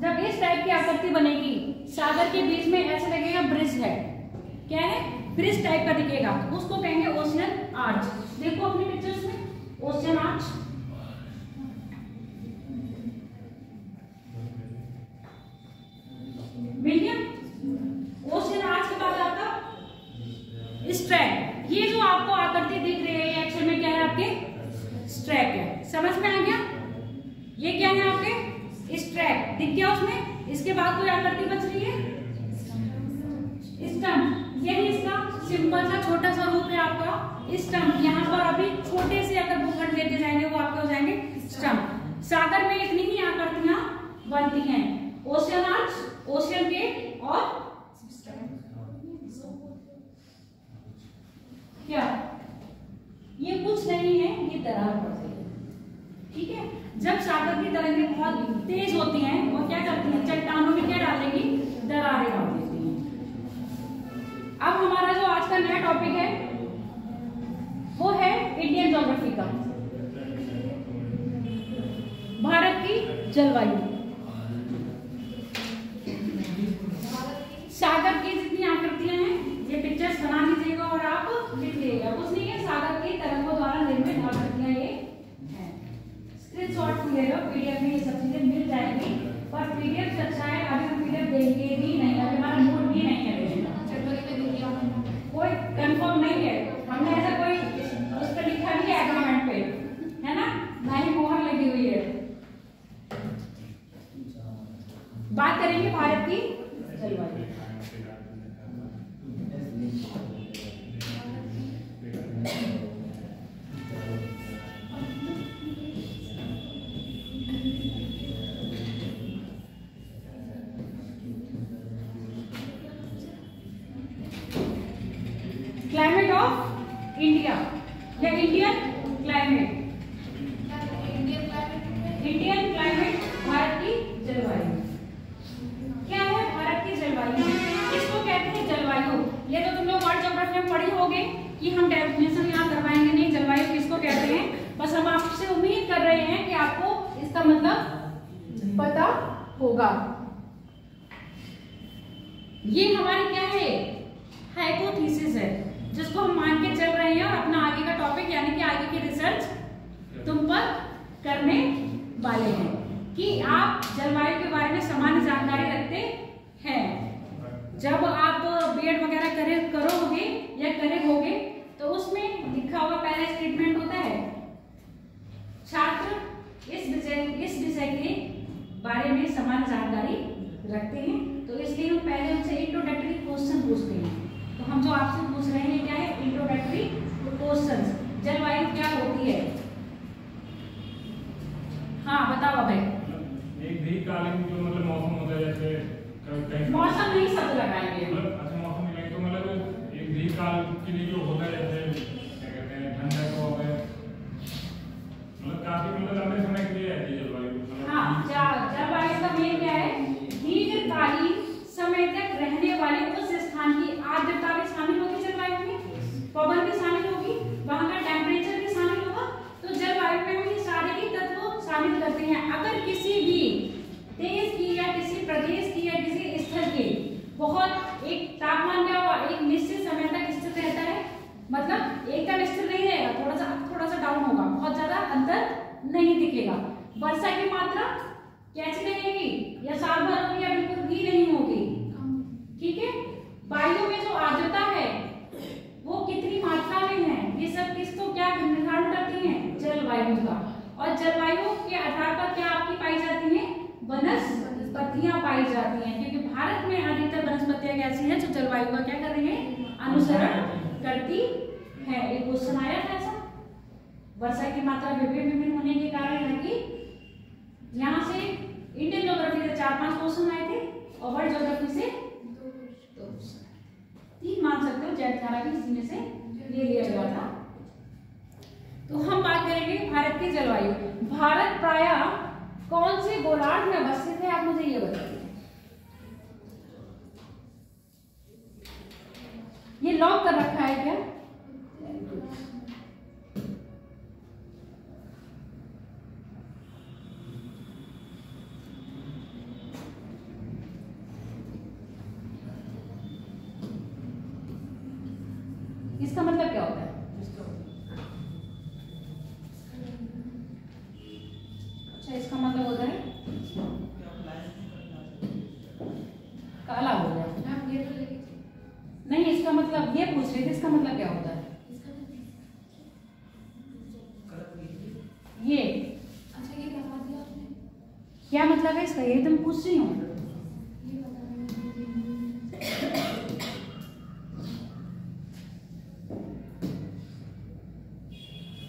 जब इस टाइप की आकृति बनेगी, सागर के बीच में ऐसे लगेगा ब्रिज है, क्या है, ब्रिज टाइप का दिखेगा, उसको कहेंगे ओशियन आर्च। देखो अपनी पिक्चर्स में, ocean arch, medium, ocean arch के बाद आपका स्ट्रैक। ये जो आपको आकृति दिख रही है, एक्चुअल में क्या है, आपके स्ट्रैक है। समझ में आ गया? ये क्या है, आपके स्ट्रैक दिख गया उसमें। इसके बाद कोई आकृति बच रही है, स्टंप। यही इसका सिंपल सा छोटा सा रूप है आपका स्टंप। यहाँ पर अभी छोटे से अगर भूखंड लेते जाएंगे, वो आपके हो जाएंगे स्टंप। सागर में इतनी ही आकृतियां बनती हैं, ओशियन आर्च, ओशियन गेट और क्या, ये कुछ नहीं है, ये दरार पड़ रही है, ठीक है। जब सागर की तरंगें बहुत तेज होती हैं, वो क्या करती हैं, चट्टानों में क्या डालेंगी, दरारें डाल देती हैं। अब हमारा जो आज का नया टॉपिक है वो है इंडियन ज्योग्राफी का, भारत की जलवायु। सागर की जितनी आकृतियां हैं, ये पिक्चर्स बना लीजिएगा और आप लिख लीजिएगा। कुछ नहीं है, सागर की तरंगों द्वारा निर्मित आकृतियां ये हैं। स्क्रीनशॉट ले लो, पीडीएफ में ये सब चीजें मिल जाएंगी, पर पीडीएफ से अच्छा है अभी हम पीडीएफ देंगे भी नहीं, अभी हमारा मूड भी नहीं है, कोई कंफर्म नहीं है, हमने ऐसा कोई उस पर लिखा नहीं है एग्रीमेंट पे, है ना, ना ही मोहर लगी हुई है। बात करेंगे भारत की जलवायु। क्लाइमेट ऑफ इंडिया या Indian climate, Indian climate, Bharat की जलवायु। क्या है भारत की जलवायु, इसको कहते हैं जलवायु। ये तो तुम लोग वर्ल्ड ज्योग्राफी में पढ़ी होगे कि हम डेफिनेशन यहाँ करवाएंगे नहीं, जलवायु किसको कहते हैं। बस हम आपसे उम्मीद कर रहे हैं कि आपको इसका मतलब पता होगा। ये हमारी क्या है, हाइपोथेसिस है, जिसको हम मान के चल रहे हैं और अपना आगे का टॉपिक यानी कि आगे की रिसर्च तुम पर करने वाले हैं कि आप जलवायु के बारे में सामान्य जानकारी रखते हैं। जब आप बीएड वगैरह करोगे या करे होगे तो उसमें लिखा हुआ पहला स्टेटमेंट होता है, छात्र इस विषय के बारे में सामान्य जानकारी रखते हैं। तो इसलिए हम पहले उनसे इंट्रोडक्टरी क्वेश्चन पूछते हैं। तो हम जो आपसे पूछ रहे हैं क्या है, इंट्रोडक्टरी क्वेश्चंस। जलवायु क्या होती है, हाँ बताओ अभय। एक दीर्घकालीन जो मतलब मौसम होता है, जैसे मौसम नहीं शब्द लगाएंगे, अच्छा मौसम नहीं तो मतलब एक दीर्घकाल के लिए जो होता है, जैसे क्या कहते हैं, ठंडक हो गए, मतलब काफी मतलब लंबे समय के लिए रहती है जलवायु। हाँ, जलवायु का मेन क्या है, दीर्घकालीन समय तक रहने वाले उस स्थान की आर्द्रता भी शामिल होगी जलवायु में, पवन भी शामिल होगी, वहां का टेम्परेचर भी शामिल होगा। तो जलवायु में हम ये सारे ही तत्व शामिल करते हैं। अगर किसी भी देश की या किसी प्रदेश की या किसी स्थल के बहुत एक तापमान क्या हुआ, एक निश्चित समय तक स्थिर रहता है, मतलब एकदम स्थिर नहीं रहेगा, थोड़ा सा डाउन होगा, बहुत ज्यादा अंतर नहीं दिखेगा। वर्षा की मात्रा कैसी रहेगी, या साल भर होगी या बिल्कुल भी नहीं होगी, ठीक है। वायु में जो आर्द्रता है वो कितनी मात्रा में है, ये सब किसको क्या निर्धारण करती है, जलवायु का। और जलवायु के आधार पर क्या आपकी पाई जाती है, वनस्पतियां पाई जाती हैं, क्योंकि भारत में अधिकतर वनस्पतियां कैसी हैं जो जलवायु का क्या कर रही है, अनुसरण करती है। एक क्वेश्चन आया था ऐसा, वर्षा की मात्रा विभिन्न होने के कारण है कि यहाँ से इंडियन ज्योग्राफी से 4-5 क्वेश्चन आए थे और वर्ल्ड ज्योग्राफी से 3 मान सकते हो, जैट धारा भी इसी में से ले लिया गया था। तो हम बात करेंगे भारत की जलवायु। भारत प्रायः कौन से गोलार्ध में अवस्थित है, आप मुझे ये बताइए। ये लॉक कर रखा है क्या? इसका मतलब क्या होता है? अच्छा, इसका मतलब होता है काला हो गया। मैम ये तो लेके नहीं, इसका मतलब ये पूछ रहे थे, इसका मतलब क्या होता है? ये अच्छा ये क्या बात दिया आपने? क्या मतलब है इसका? ये तुम पूछ रही हूँ। ये बता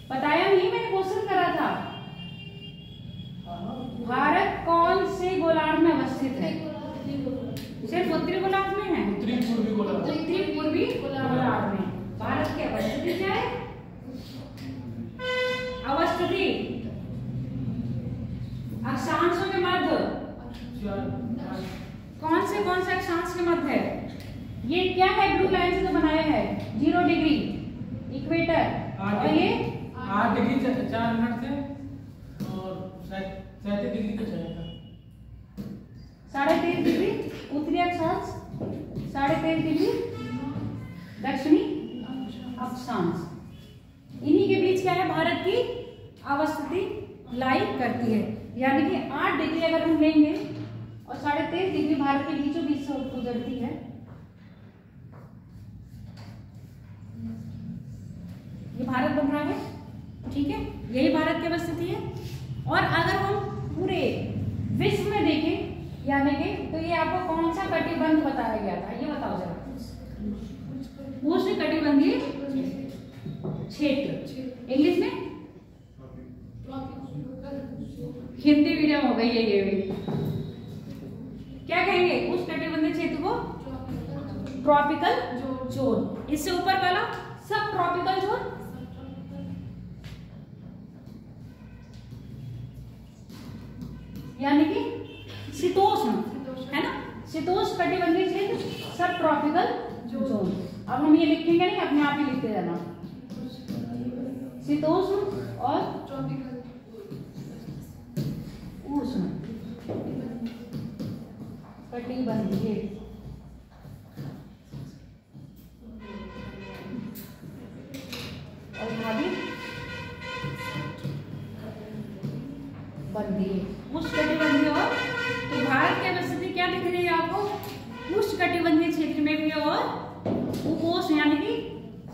बताया नहीं, मैंने क्वेश्चन करा था। भारत कौन से गोलार्ध में अवस्थित है? सिर्फ उत्तरी गोलार्ध में है? उत्तरी पूर्वी गोलार्ध। उत्तरी पूर्वी गोलार्ध में भारत की अवस्थिति क्या है? अवस्थिति अक्षांशों के मध्य। कौन से अक्षांश के मध्य है? ये क्या है? ब्लू लाइन से तो बनाया है 0 डिग्री इक्वेटर, और ये 8 डिग्री 4 मिनट थे और 37 डिग्री का जाएगा। 23.5 डिग्री उत्तरी अक्षांश, 23.5 डिग्री दक्षिणी अक्षांश। इन्हीं के बीच क्या है? भारत की अवस्थिति लाई करती है। यानी कि 8 डिग्री अगर हम लेंगे और 23.5 डिग्री भारत के बीचों बीच से गुजरती है। ये भारत बन रहा है, ठीक है, यही भारत की अवस्थिति है। और अगर हम पूरे विश्व में देखें यानी कि, तो ये आपको कौन सा कटिबंध बताया गया था? ये बताओ जरा। उष्णकटिबंधीय क्षेत्र, इंग्लिश में हिंदी मीडियम हो गई है ये भी। क्या कहेंगे उष्णकटिबंधीय क्षेत्र को? Tropical zone. इससे ऊपर वाला सब ट्रॉपिकल जोन। यानी कि शीतोष्ण है ना, शीतोष्ण कटिबंधीय क्षेत्र, सब ट्रॉपिकल जोन। अब हम ये लिखेंगे नहीं, अपने आप ही लिखते जाना। शीतोष्ण और उष्ण कटिबंधीय। और यहाँ भी बंधीय, उष्णकटिबंधीय। और तो भारत की अवस्थिति क्या दिख रही है आपको? उष्णकटिबंधीय क्षेत्र में भी और उपोष्ण यानी कि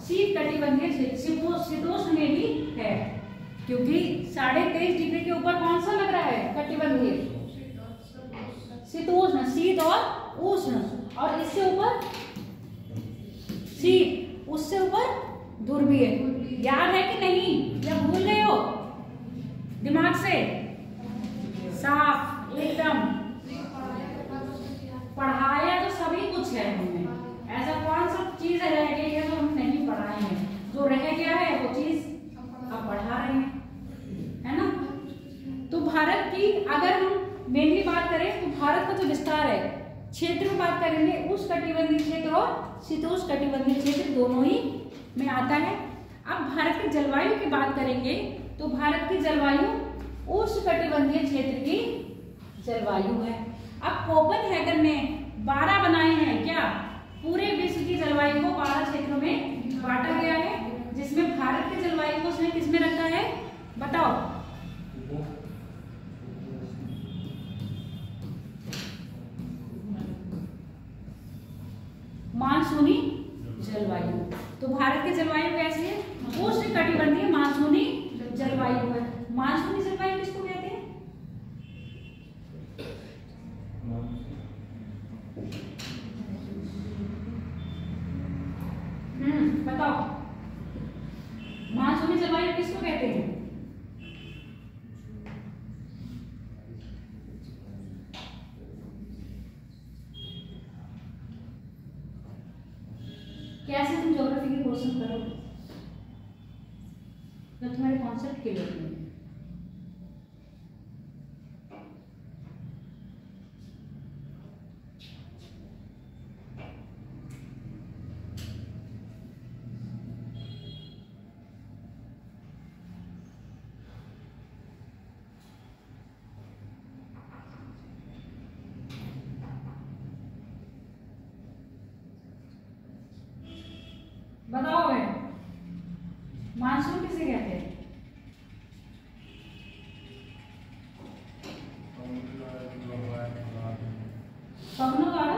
शीत कटिबंधीय क्षेत्र, शीतोष्ण में भी है। क्योंकि 23.5 डिग्री के ऊपर कौन सा लग रहा है? कटिबंधीय शीतोष्ण, शीत और उष्ण। और इससे ऊपर शीत, उससे ऊपर ध्रुवीय। याद है कि नहीं, या भूल गए हो? दिमाग से साफ एकदम पढ़ाया तो सभी कुछ है हमने। ऐसा कौन सा चीज रह गई है जो हम नहीं पढ़ाए हैं? जो रह गया है वो चीज अब पढ़ा रहे हैं, है ना। तो भारत की अगर हम मेनली बात करें तो भारत का जो विस्तार है क्षेत्र में बात करेंगे, उष्णकटिबंधीय क्षेत्र और शीतोष्ण कटिबंधीय क्षेत्र दोनों ही में आता है। अब भारत की जलवायु की बात करेंगे तो भारत की जलवायु उष्णकटिबंधीय क्षेत्र की जलवायु है। अब कोपेनहेगन ने 12 बनाए हैं क्या? पूरे विश्व की जलवायु को 12 क्षेत्रों में बांटा गया है, जिसमें भारत की जलवायु को उसने किसमें रखा है बताओ? मानसूनी जलवायु। तो भारत की जलवायु कैसी है? उष्णकटिबंधीय मानसूनी जलवायु है। मानसूनी जलवायु किसको कहते हैं? बताओ, मानसूनी जलवायु किसको कहते हैं? कैसे तुम ज्योग्राफी के क्वेश्चन करोगे? जब तुम्हारे कॉन्सेप्ट क्लियर नहीं है। बताओ भाई, मानसून किसे कहते हैं? पवनों द्वारा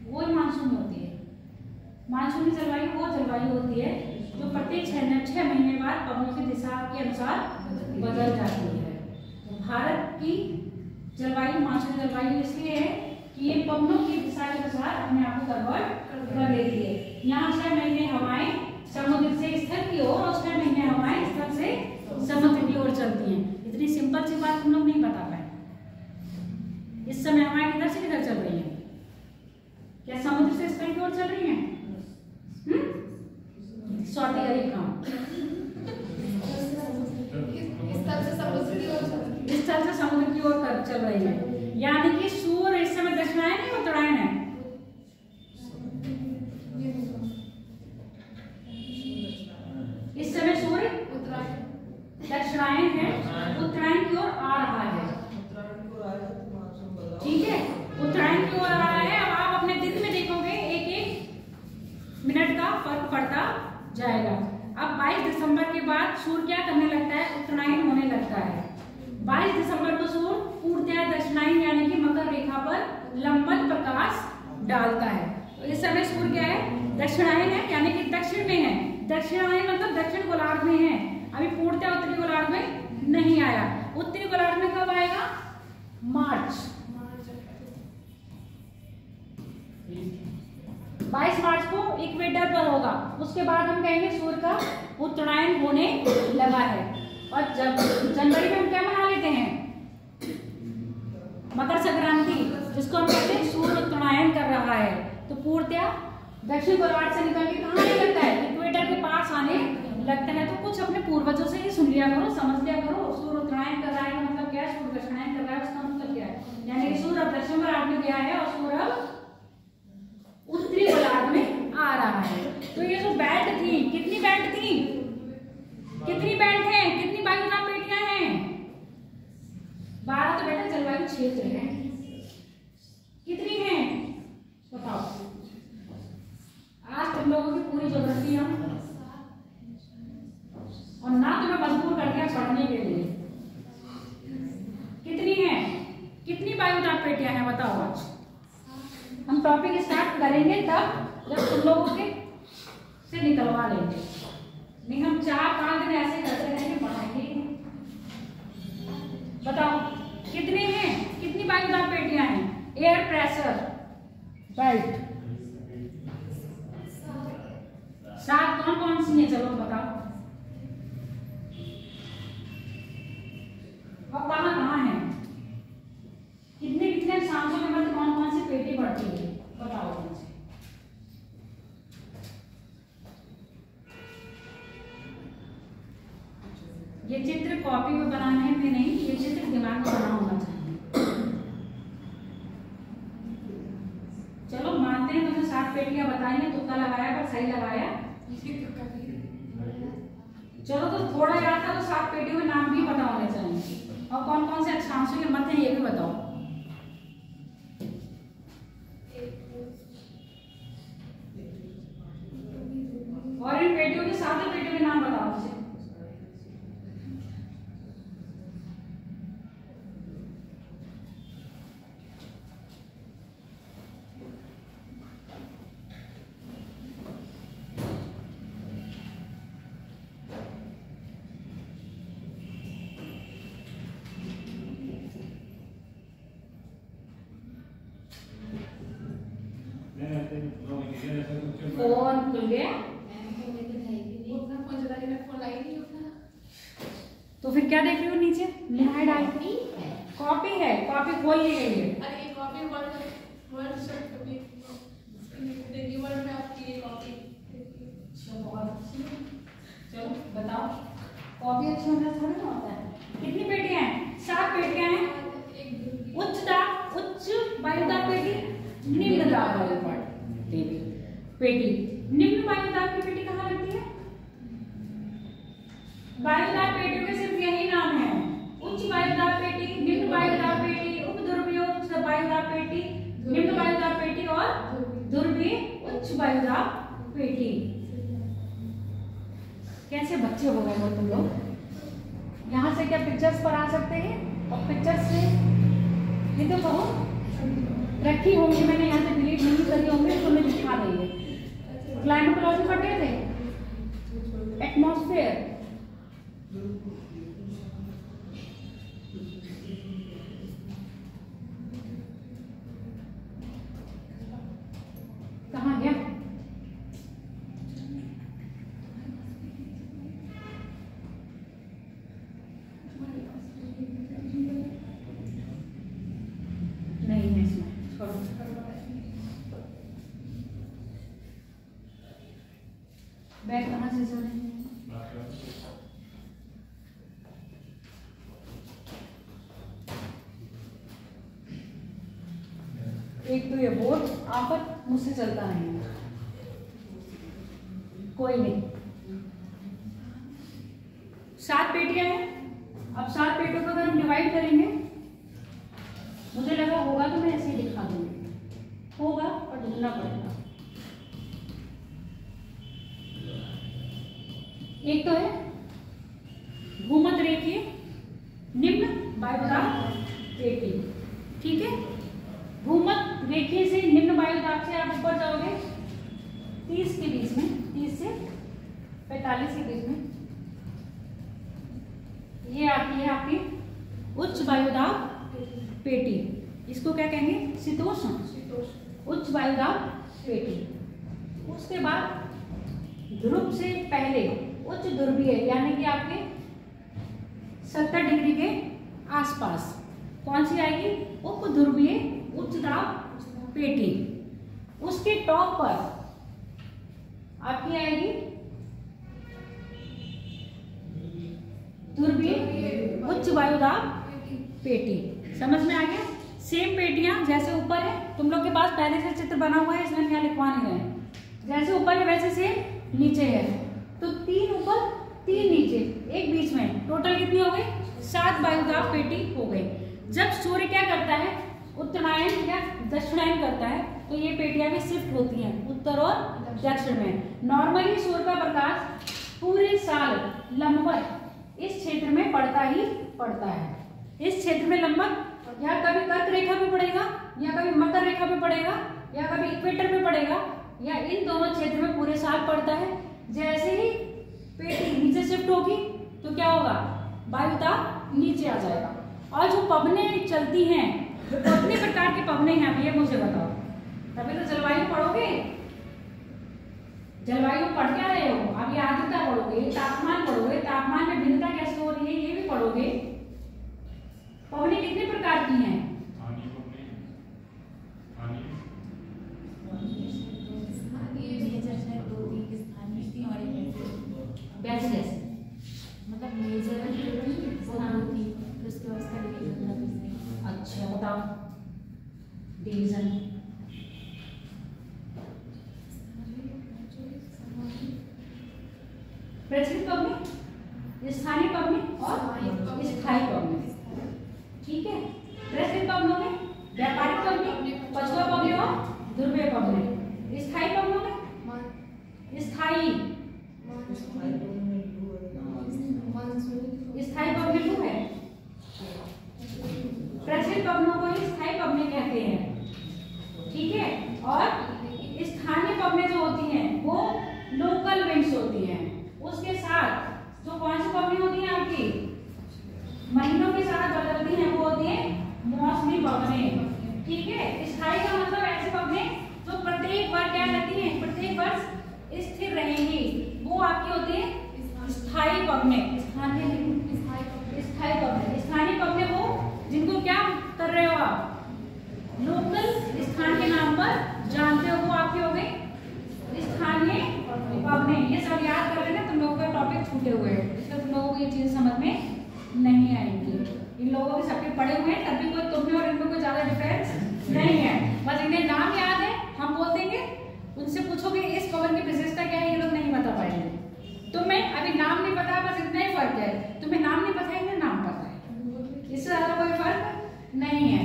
वो ही मानसून होती है। मानसून की जलवायु वो जलवायु होती है जो प्रत्येक 6 महीने बाद पवनों की दिशा के अनुसार बदल जाती है। तो भारत की जलवायु मानसून जलवायु इसलिए है कि ये पवनों की दिशा के अनुसार अपने आप को कन्वर्ट कर लेती है। यहाँ 6 महीने हवाएं समुद्र से स्थल की ओर और 6 महीने हवाएं स्थल से समुद्र की ओर चलती हैं। इतनी सिंपल सी बात हम लोग नहीं बता पाए। इस समय हवाएं किधर से किधर चल रही हैं? क्या समुद्र से स्थल की ओर चल रही हैं? स्वाति करीब काम इस स्थल से समुद्र की ओर चल रही है। यानी कि सूर्य इस समय दक्षिणायन है उत्तरायण है? इस समय सूर्य दक्षिणायन है, उत्तरायण की ओर आ रहा है। ठीक है, उत्तरायण की ओर आ रहा है। अब आप अपने दिन में देखोगे एक एक मिनट का फर्क पड़ता जाएगा। अब 22 दिसंबर के बाद सूर्य क्या करने लगता है? उत्तरायण होने लगता है। 22 दिसंबर को सूर्य पूर्णतः दक्षिणायन यानी कि मकर रेखा पर लंबवत प्रकाश डालता है। तो इस समय सूर्य क्या है? दक्षिणायन है, यानी कि दक्षिण में है। दक्षिणायन मतलब दक्षिण गोलार्ध में है। अभी पूर्णतः उत्तरी गोलार्ध में नहीं आया। उत्तरी गोलार्ध में कब आएगा? मार्च 22 मार्च को इक्वेटर पर होगा। उसके बाद हम कहेंगे सूर्य का उत्तरायण होने लगा है। और जब जनवरी में हम क्या मना लेते हैं? मकर संक्रांति, जिसको हम कहते हैं सूर्य उत्तरायण कर रहा है। तो पूर्णतः दक्षिण गोलार्ध से निकल के कहाँ आने लगता है? इक्वेटर के पास आने लगता है। तो कुछ अपने पूर्वजों से ही सुन लिया करो, समझ लिया करो। सूर्य उत्तरायण कर रहा है मतलब क्या है? सूर्य दक्षिणायन कर रहा है उसका मतलब क्या है? यानी कि सूर्य अब दक्षिण गोलार्ध में गया है और सूर्य अब उत्तरी गोलार्ध में आ रहा है। तो ये जो बेल्ट थी, कितनी बेल्ट थी? कितनी बेल्ट है? कितनी वायुदाब पेटियां हैं? 12 तो बेटा जलवायु क्षेत्र है। कितनी है बताओ? आज तुम लोगों की पूरी ज्योग्राफी हम और ना तुम्हें मजबूर कर दिया पढ़ने के लिए। कितनी है? कितनी वायुदाब पेटियां हैं बताओ? आज हम टॉपिक स्टार्ट करेंगे तब जब तुम लोगों के से निकलवा लेंगे। नहीं हम 4-5 दिन ऐसे करते रहेंगे, पढ़ाएंगे। बताओ कितने हैं? कितनी वायुदाब पेटियां हैं? एयर प्रेशर बेल्ट 7 कौन कौन सी है? चलो बताओ। और कहाँ कहाँ है? कितने कितने सांसों के मध्य कौन कौन सी पेटी बढ़ती है? बताओ मुझे। ये चित्र कॉपी में बनाने में नहीं, ये चित्र दिमाग में बना होना चाहिए। चलो मानते हैं तुमने 7 पेटियां बताई हैं, तुक्का लगाया पर सही लगाया। चलो तो थोड़ा याद था तो 7 पेटियों के नाम भी पता होने चाहिए। और कौन कौन से अक्षांशों के मध्य ये भी बताओ। और इन पेटियों के 7 पेटियों के नाम बताओ मुझे। फोन खुल गया तो फिर क्या देख रही हो नीचे? लिखा है डाल कॉपी है, कॉपी खोल ली गई है। अरे copy word shirt copy word में आपकी ये कॉपी बहुत अच्छी। चलो बताओ, कॉफी अच्छा होना थोड़ा ना होता है। कितनी पेटियां हैं? 7 पेटियां हैं। उच्च दाब, उच्च वायु दाब पेटी, निम्न दाब वायु पेटी। निम्न वायु दाब की पेटी कहाँ लगती है? वायु दाब पेटियों के सिर्फ यही नाम है, उच्च वायु दाब पेटी, निम्न वायु दाब पेटी, उपध्रुवीय उच्च वायु दाब पेटी, निम्न वायु दाब पेटी और ध्रुवीय उच्च वायु दाब पेटी। कैसे बच्चे हो गए हो तुम लोग? यहाँ से क्या पिक्चर्स पर आ सकते हैं? और पिक्चर्स से ये तो कहो रखी होंगी, मैंने यहाँ से डिलीट नहीं करी होंगी, तो मैं दिखा रही है। क्लाइमेटोलॉजी पढ़े थे, एटमॉस्फेयर, कहाँ गया? नहीं है इसमें, छोड़ो। बैग कहाँ से जोड़े? एक तो ये बोर्ड आफत मुझसे चलता नहीं है, कोई नहीं। 7 पेटियां हैं। अब 7 पेटियों को अगर हम डिवाइड करेंगे, मुझे लगा होगा तो मैं ऐसे ही दिखा दूंगी, होगा पर ढूंढना पड़ेगा। एक तो है भूमध्य रेखीय निम्न वायु दाब पेटी, ठीक है। भूमध्य रेखीय से निम्न वायु दाब से आप ऊपर जाओगे 30 के बीच में, 30 से 45 के बीच में, ये आती है आपकी उच्च वायु दाब पेटी। इसको क्या कहेंगे? शीतोष्ण उच्च वायु दाब पेटी। उसके बाद ध्रुव से पहले उच्च ध्रुवीय, यानी कि आपके 70 डिग्री के आसपास कौन सी आएगी? उप ध्रुवीय उच्च दाब पेटी। उसके टॉप पर आपकी आएगी ध्रुवीय उच्च वायु दाब पेटी। समझ में आ गया? सेम पेटियां जैसे ऊपर है, तुम लोग के पास पहले से चित्र बना हुआ है, इसलिए यहाँ लिखवा नहीं रहे। जैसे ऊपर है वैसे सेम नीचे है, तो 3 ऊपर 3 नीचे, एक बीच में, टोटल कितनी हो गई? 7 वायु दाब पेटी हो गई। जब सूर्य क्या करता है? उत्तरायण या दक्षिणायन करता है, तो ये पेटियां भी शिफ्ट होती हैं उत्तर और दक्षिण में। नॉर्मली सूर्य का प्रकाश पूरे साल लंबवत इस क्षेत्र में पड़ता ही पड़ता है। इस क्षेत्र में लंबवत या कभी कर्क रेखा पे पड़ेगा, या कभी मकर रेखा पे पड़ेगा, या कभी इक्वेटर पे पड़ेगा, या इन दोनों क्षेत्र में पूरे साल पड़ता है। जैसे ही पेटी नीचे शिफ्ट होगी तो क्या होगा? वायु दाब नीचे आ जाएगा। और जो पवनें चलती हैं, जो कितने प्रकार की पवनें हैं, अब ये मुझे बताओ। तभी तो जलवायु पढ़ोगे, जलवायु पढ़ क्या रहे हो? अब ये आर्द्रता पढ़ोगे, तापमान पढ़ोगे, तापमान में भिन्नता कैसे हो रही है ये भी पढ़ोगे। पवनें कितने प्रकार की हैं? वैसे जैसे मतलब मेजर होती फिर उसके बाद उसका डिवीजन। अच्छा बताओ, डिवीजन। प्रचलित पवनें, स्थानीय पवनें और स्थायी पवनें, ठीक है। प्रचलित पवनों में व्यापारिक पवनें, पछुआ पवनें और ध्रुवीय पवनें। स्थायी पवनों में स्थायी पवनें 2 है। प्रचलित पवनों को ही स्थायी पवनें कहते हैं, ठीक है। और स्थानीय पवनें जो होती हैं वो लोकल विंड्स होती हैं। उसके साथ जो कौन सी पवनें होती हैं आपकी महीनों के साथ बदलती हैं, वो होती है मौसमी पवनें, ठीक है। स्थायी का मतलब ऐसी पवनें जो प्रत्येक बार क्या रहती हैं, प्रत्येक वर्ष स्थिर रहेंगी, वो आपकी होती है स्थायी पवनें। स्थायी पवनें, स्थानीय पवनें वो जिनको क्या कर रहे हो आप, लोकल स्थान के नाम पर जानते हो, वो आपकी हो गई स्थानीय उपनय, ये सब याद कर लेना, तुम लोगों का टॉपिक छूटे हुए हैं, इसलिए तुम लोगों को ये चीज समझ में नहीं आएंगी। इन लोगों के सबके पढ़े हुए हैं, तभी कोई तुम्हें और इनमें कोई ज्यादा डिफरेंस नहीं है, बस इन्हें नाम याद है, हम बोल देंगे, उनसे पूछोगे इस पवन की विशेषता क्या है, ये लोग नहीं बता पाएंगे। तुम्हें अभी नाम नहीं पता, बस इतना ही फर्क है, तुम्हें नाम नहीं पता है, इन्हें नाम पता है, इससे ज्यादा कोई फर्क नहीं है।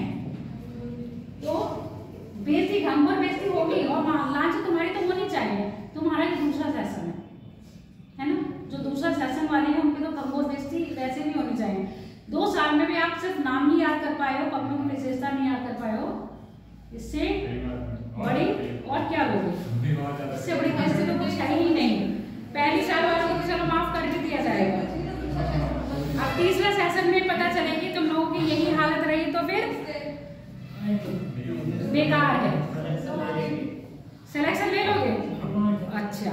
तो बेइज्जती, घमघोर बेइज्जती होगी और लांच तुम्हारी तो होनी चाहिए, तुम्हारा ये दूसरा सेशन है ना, जो दूसरा सेशन वाले हैं उनकी तो घमघोर बेइज्जती वैसे नहीं होनी चाहिए। 2 साल में भी आप सिर्फ नाम ही याद कर पाए हो, पब्लिक की विशेषता नहीं याद कर पाए हो, इससे बड़ी और क्या लोगे, इससे बड़ी बेइज्जती तो कुछ है ही नहीं। पहली साल वालों को चलो माफ कर भी दिया जाएगा, अब तीसरा सेशन में पता चलेगी तुम लोगों की यही हालत रही तो फिर बेकार है। सिलेक्शन ले लोगे? अच्छा,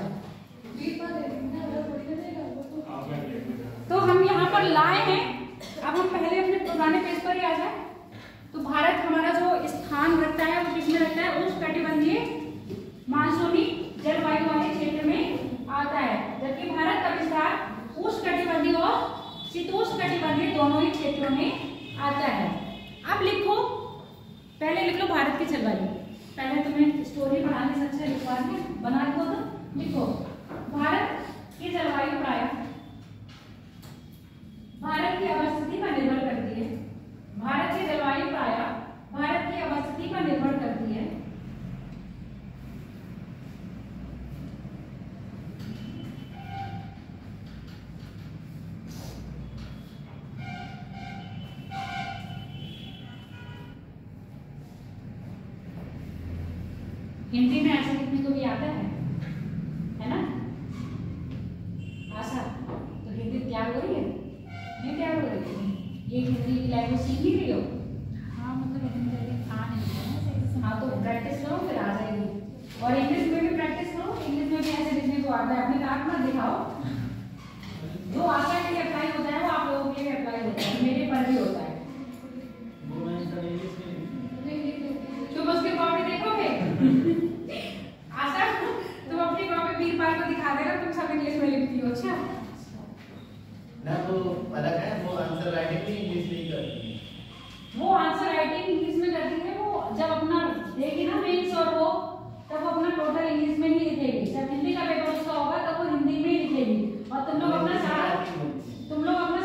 तो हम यहाँ पर लाए हैं, अब हम पहले अपने पुराने पेज पर ही आ जाए। तो भारत हमारा जो स्थान रखता है वो किसमें रखता है, उष्णकटिबंधीय मानसूनी जलवायु वाले क्षेत्र में आता है, जबकि भारत का विस्तार उष्णकटिबंधीय और शीतोष्णकटिबंधीय दोनों ही क्षेत्रों में आता है। अब लिखो, पहले लिख लो भारत की जलवायु, पहले तुम्हें स्टोरी बनाने से अच्छा लिखवा के बना दो, तो लिखो भारत की जलवायु प्राय भारत की अवस्थिति पर निर्भर करती है, भारत की जलवायु प्राय भारत की अवस्थिति पर निर्भर करती है। हिंदी में ऐसा लिखने को भी आता है ना आशा? तो हिंदी तैयार हो रही है, नहीं तैयार हो रही है? ये हिंदी की लैंग्वेज सीख ही रही हो? हाँ मतलब इतनी जल्दी आ नहीं है। हाँ तो प्रैक्टिस करो, फिर आ जाएगी। और इंग्लिश में भी प्रैक्टिस करो, इंग्लिश में भी ऐसे लिखने को आता है, अपने दांत मत दिखाओ। जो आशा के लिए अप्लाई होता है वो आप लोगों के लिए अप्लाई होता है, मेरे पर भी होता है। तुम उसकी कॉपी देखोगे? आशा तुम अपनी कॉपी वीरपाल को दिखा देना, तुम सब इंग्लिश में लिखती हो। अच्छा ना, वो अलग है, वो आंसर राइटिंग भी इंग्लिश में ही करती है। वो आंसर राइटिंग इंग्लिश में करती है, वो जब अपना देगी ना मेंस और वो, तब वो अपना टोटल इंग्लिश में ही लिखेगी। जब हिंदी का पेपर उसका होगा तब वो हिंदी में ही लिखेगी, और तुम लोग अपना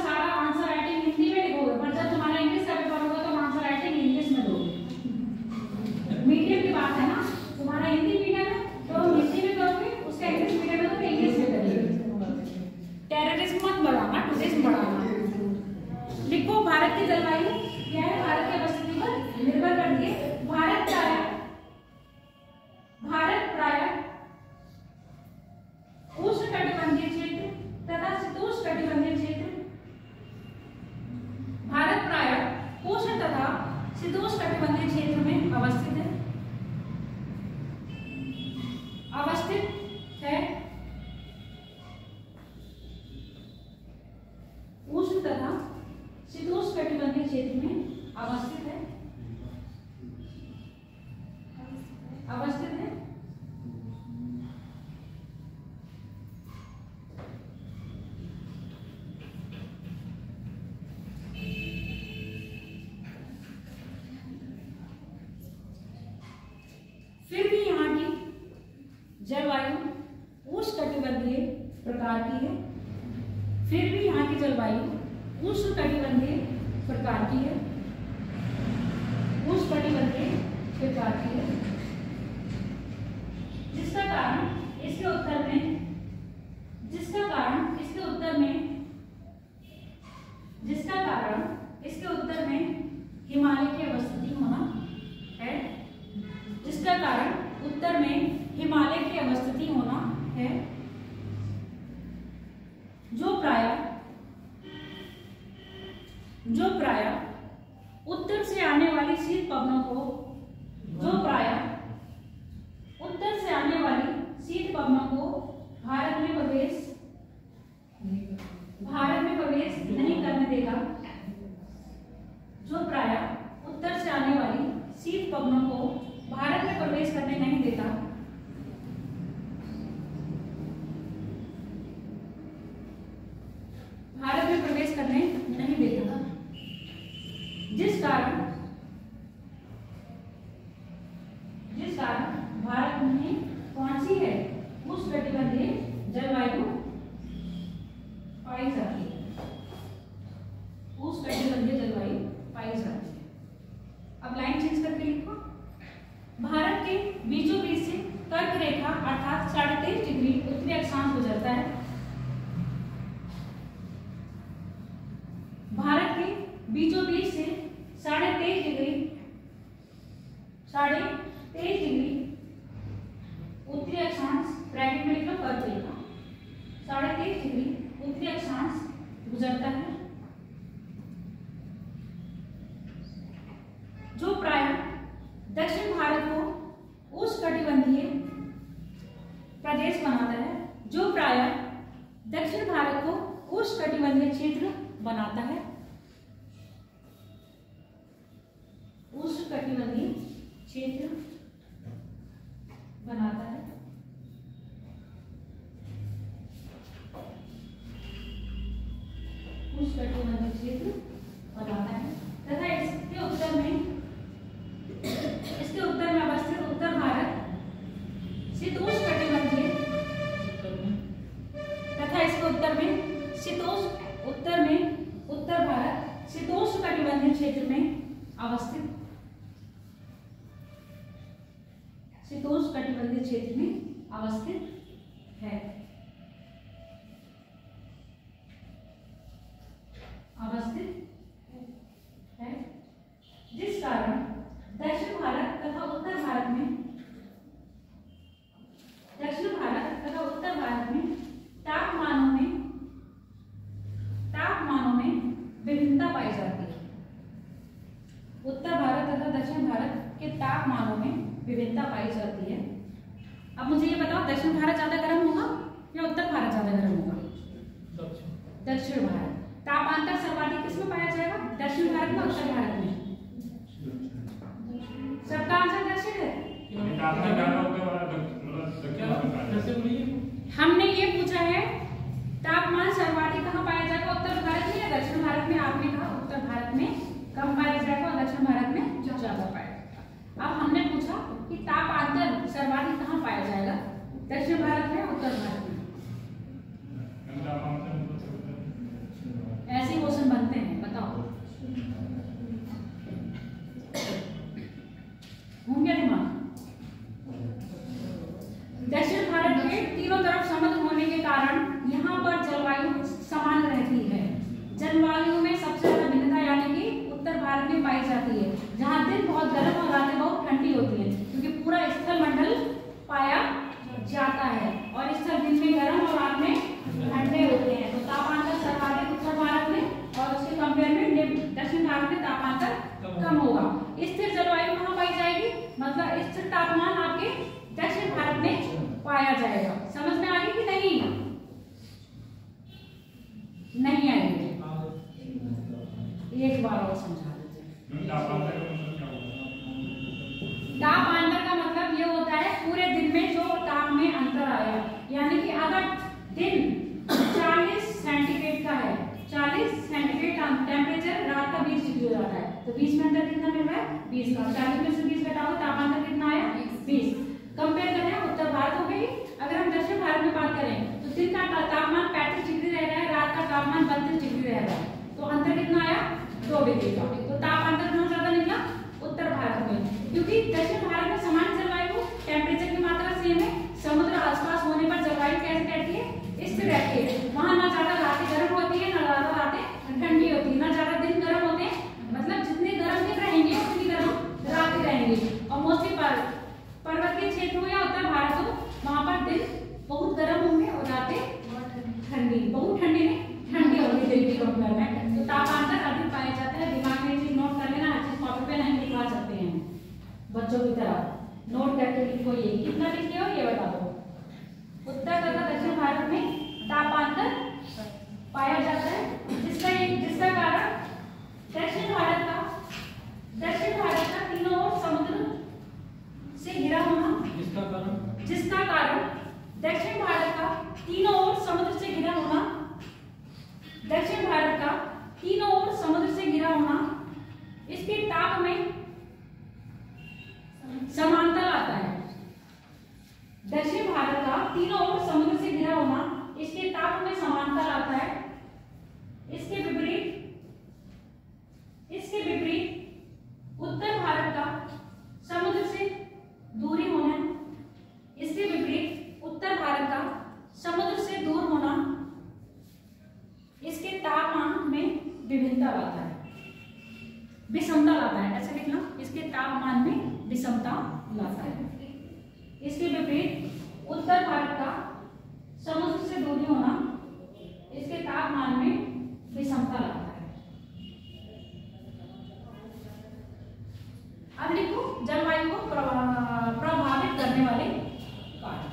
सारा आंसर राइटिंग हिंदी में लिखोगे, पर जब तुम्हारा इंग्लिश का पेपर होगा तो आंसर राइटिंग इंग्लिश में दोगे। मीडियम की बात है ना, तुम्हारा हिंदी मीडियम है तो हिंदी में करोगे, उसका इंग्लिश मीडियम है तो इंग्लिश में करोगे। टेररिज्म मत बढ़ाना, टूरिज्म बढ़ाना। लिखो भारत की जलवायु क्या है, भारत की अवस्थिति पर निर्भर करती है। भारत प्राय उष्णकटिबंधीय क्षेत्र तथा शीतोष्णकटिबंधीय क्षेत्र, भारत प्राय उष्ण तथा शीतोष्णकटिबंधीय क्षेत्र में अवस्थित है, उष्ण तथा शीतोष्णकटिबंधीय क्षेत्र में अवस्थित है, फिर भी यहाँ की जलवायु उष्णकटिबंधीय प्रकार की है, फिर भी यहाँ की जलवायु उष्णकटिबंधीय प्रकार की है, उष्णकटिबंधीय प्रकार की है, जिसका कारण इसके उत्तर में हिमालय की अवस्थिति होना है, जिसका कारण उत्तर में हिमालय की अवस्थिति होना है, जो प्राय उत्तर से आने वाली शीत पवनों को भारत में प्रवेश नहीं करने देगा, जो प्राय उत्तर से आने वाली शीत पवनों को भारत में प्रवेश करने नहीं देता, प्रवेश करने नहीं देता, जिस कारण भारत में कौन सी है उष्णकटिबंधीय जलवायु पाई जाती है, उष्णकटिबंधीय जलवायु पाई जाती है। अब लाइन चेंज करके लिखो। भारत के बीचों बीच से कर्क रेखा अर्थात 23.5 डिग्री उत्तरी अक्षांश गुजरता है। भारत के बीचों बीच से 23.5 डिग्री उत्तरी अक्षांश, ब्रैकेट में लिख लो कर्क रेखा, 23.5 डिग्री उत्तरी अक्षांश गुजरता है, जो प्राय दक्षिण भारत को उष्णकटिबंधीय प्रदेश बनाता है, जो प्राय दक्षिण भारत को उष्णकटिबंधीय क्षेत्र बनाता है, उष्णकटिबंधीय क्षेत्र बनाता है। उष्णकटिबंधीय क्षेत्र बनाता है तथा इसके उत्तर में अवस्थित उत्तर भारत शीतोष्णकटिबंधीय तथा इसके उत्तर भारत शीतोष्णकटिबंधीय क्षेत्र में अवस्थित, शीतोष्णकटिबंधीय क्षेत्र में अवस्थित है, जिस कारण दक्षिण भारत तथा उत्तर भारत में तापमानों में विभिन्नता पाई जाती है। उत्तर भारत तथा दक्षिण भारत के तापमानों में विभिन्नता पाई जाती है। अब मुझे ये बताओ, दक्षिण भारत ज्यादा गर्म होगा या उत्तर भारत ज्यादा गर्म होगा? दक्षिण भारत। तापांतर सर्वाधिक किसमें पाया जाएगा? दक्षिण भारत में, उत्तर भारत में? सबका आंसर दक्षिण है। हमने ये पूछा है तापमान सर्वाधिक कहाँ पाया जाएगा, उत्तर भारत में या दक्षिण भारत में? आपने कहा उत्तर भारत में कम पाया जाएगा और दक्षिण भारत में ज्यादा पाया जाएगा। अब हमने पूछा कि तापांतर सर्वाधिक कहाँ पाया जाएगा, दक्षिण भारत में, उत्तर भारत में? ऐसे क्वेश्चन बनते हैं, बताओ घूम गया दिमाग? दक्षिण भारत के तीनों तरफ समुद्र होने के कारण यहाँ पर जलवायु समान रहती है। जलवायु में सबसे ज्यादा भिन्नता यानी कि उत्तर भारत में पाई जाती है, जहाँ दिन बहुत गर्म और रातें बहुत ठंडी होती है, क्योंकि पूरा स्थल मंडल पाया जाता है और स्थल दिन में गर्म और रात में ठंडे होते हैं। तो तापांतर सर्वाधिक उत्तर भारत में और उसके कंपेयर में दक्षिण भारत में तापांतर कम होगा। स्थिर जलवायु कहाँ पाई जाएगी, मतलब स्थिर तापमान आपके दक्षिण भारत में पाया जाएगा। समझ में आ गई कि नहीं? नहीं आएगी? एक बार और समझा दीजिए। तापांतर का मतलब ये होता है पूरे दिन में जो ताप में अंतर आया, यानी कि अगर दिन 40 सेंटीग्रेड का है, 40 सेंटीग्रेड टेम्परेचर रात का 20 डिग्री हो जाता है, तो 20 में अंतर कितना मिल रहा है? 20 का। 40 में से 20 घटाओ, तापांतर कितना आया? 20। कंपेयर करें उत्तर भारत हो गई। अगर हम दक्षिण भारत में बात करें तो दिन का तापमान 35 डिग्री रह रहा है, रात का तापमान 32 डिग्री रह रहा है, तो अंतर कितना आया? 2 डिग्री का। तो तापांतर कहाँ ज्यादा निकला? उत्तर भारत में, क्योंकि दक्षिण भारत में समान जलवायु, टेम्परेचर की मात्रा सेम है, समुद्र आसपास होने पर जलवायु कैसे रहती है? स्थिर रहती है। वहां ना ज्यादा रातें गर्म होती है, ना ज्यादा रातें ठंडी होती है, ना ज्यादा दिन गर्म होते हैं, मतलब जितने गर्म दिन रहेंगे उतनी गर्म रातें रहेंगी। और मोस्टली पर्वतीय क्षेत्र हो या उत्तर भारत हो, वहां पर दिन बहुत गर्म होंगे और रातें ठंडी, बहुत ठंडी नहीं, ठंडी होगी दिन की कंपेयर में। तो तापांतर अधिक पाया जाता है। दिमाग में ये चीज नोट कर लेना, हर चीज कॉपी पे नहीं लिखवा सकते हैं, बच्चों की तरह नोट करके लिखो। ये कितना लिखे हो ये बता दो। उत्तर तथा दक्षिण भारत में तापांतर पाया जाता है, जिसका कारण दक्षिण भारत का तीनों ओर समुद्र से घिरा होना, जिसका कारण दक्षिण भारत का तीनों ओर समुद्र से घिरा होना, दक्षिण भारत का तापमान में विषमता लाता है। इसके विपरीत उत्तर भारत का समुद्र से दूरी होना इसके तापमान में विषमता लाता है। अब लिखो जलवायु को प्रभावित करने वाले कारक।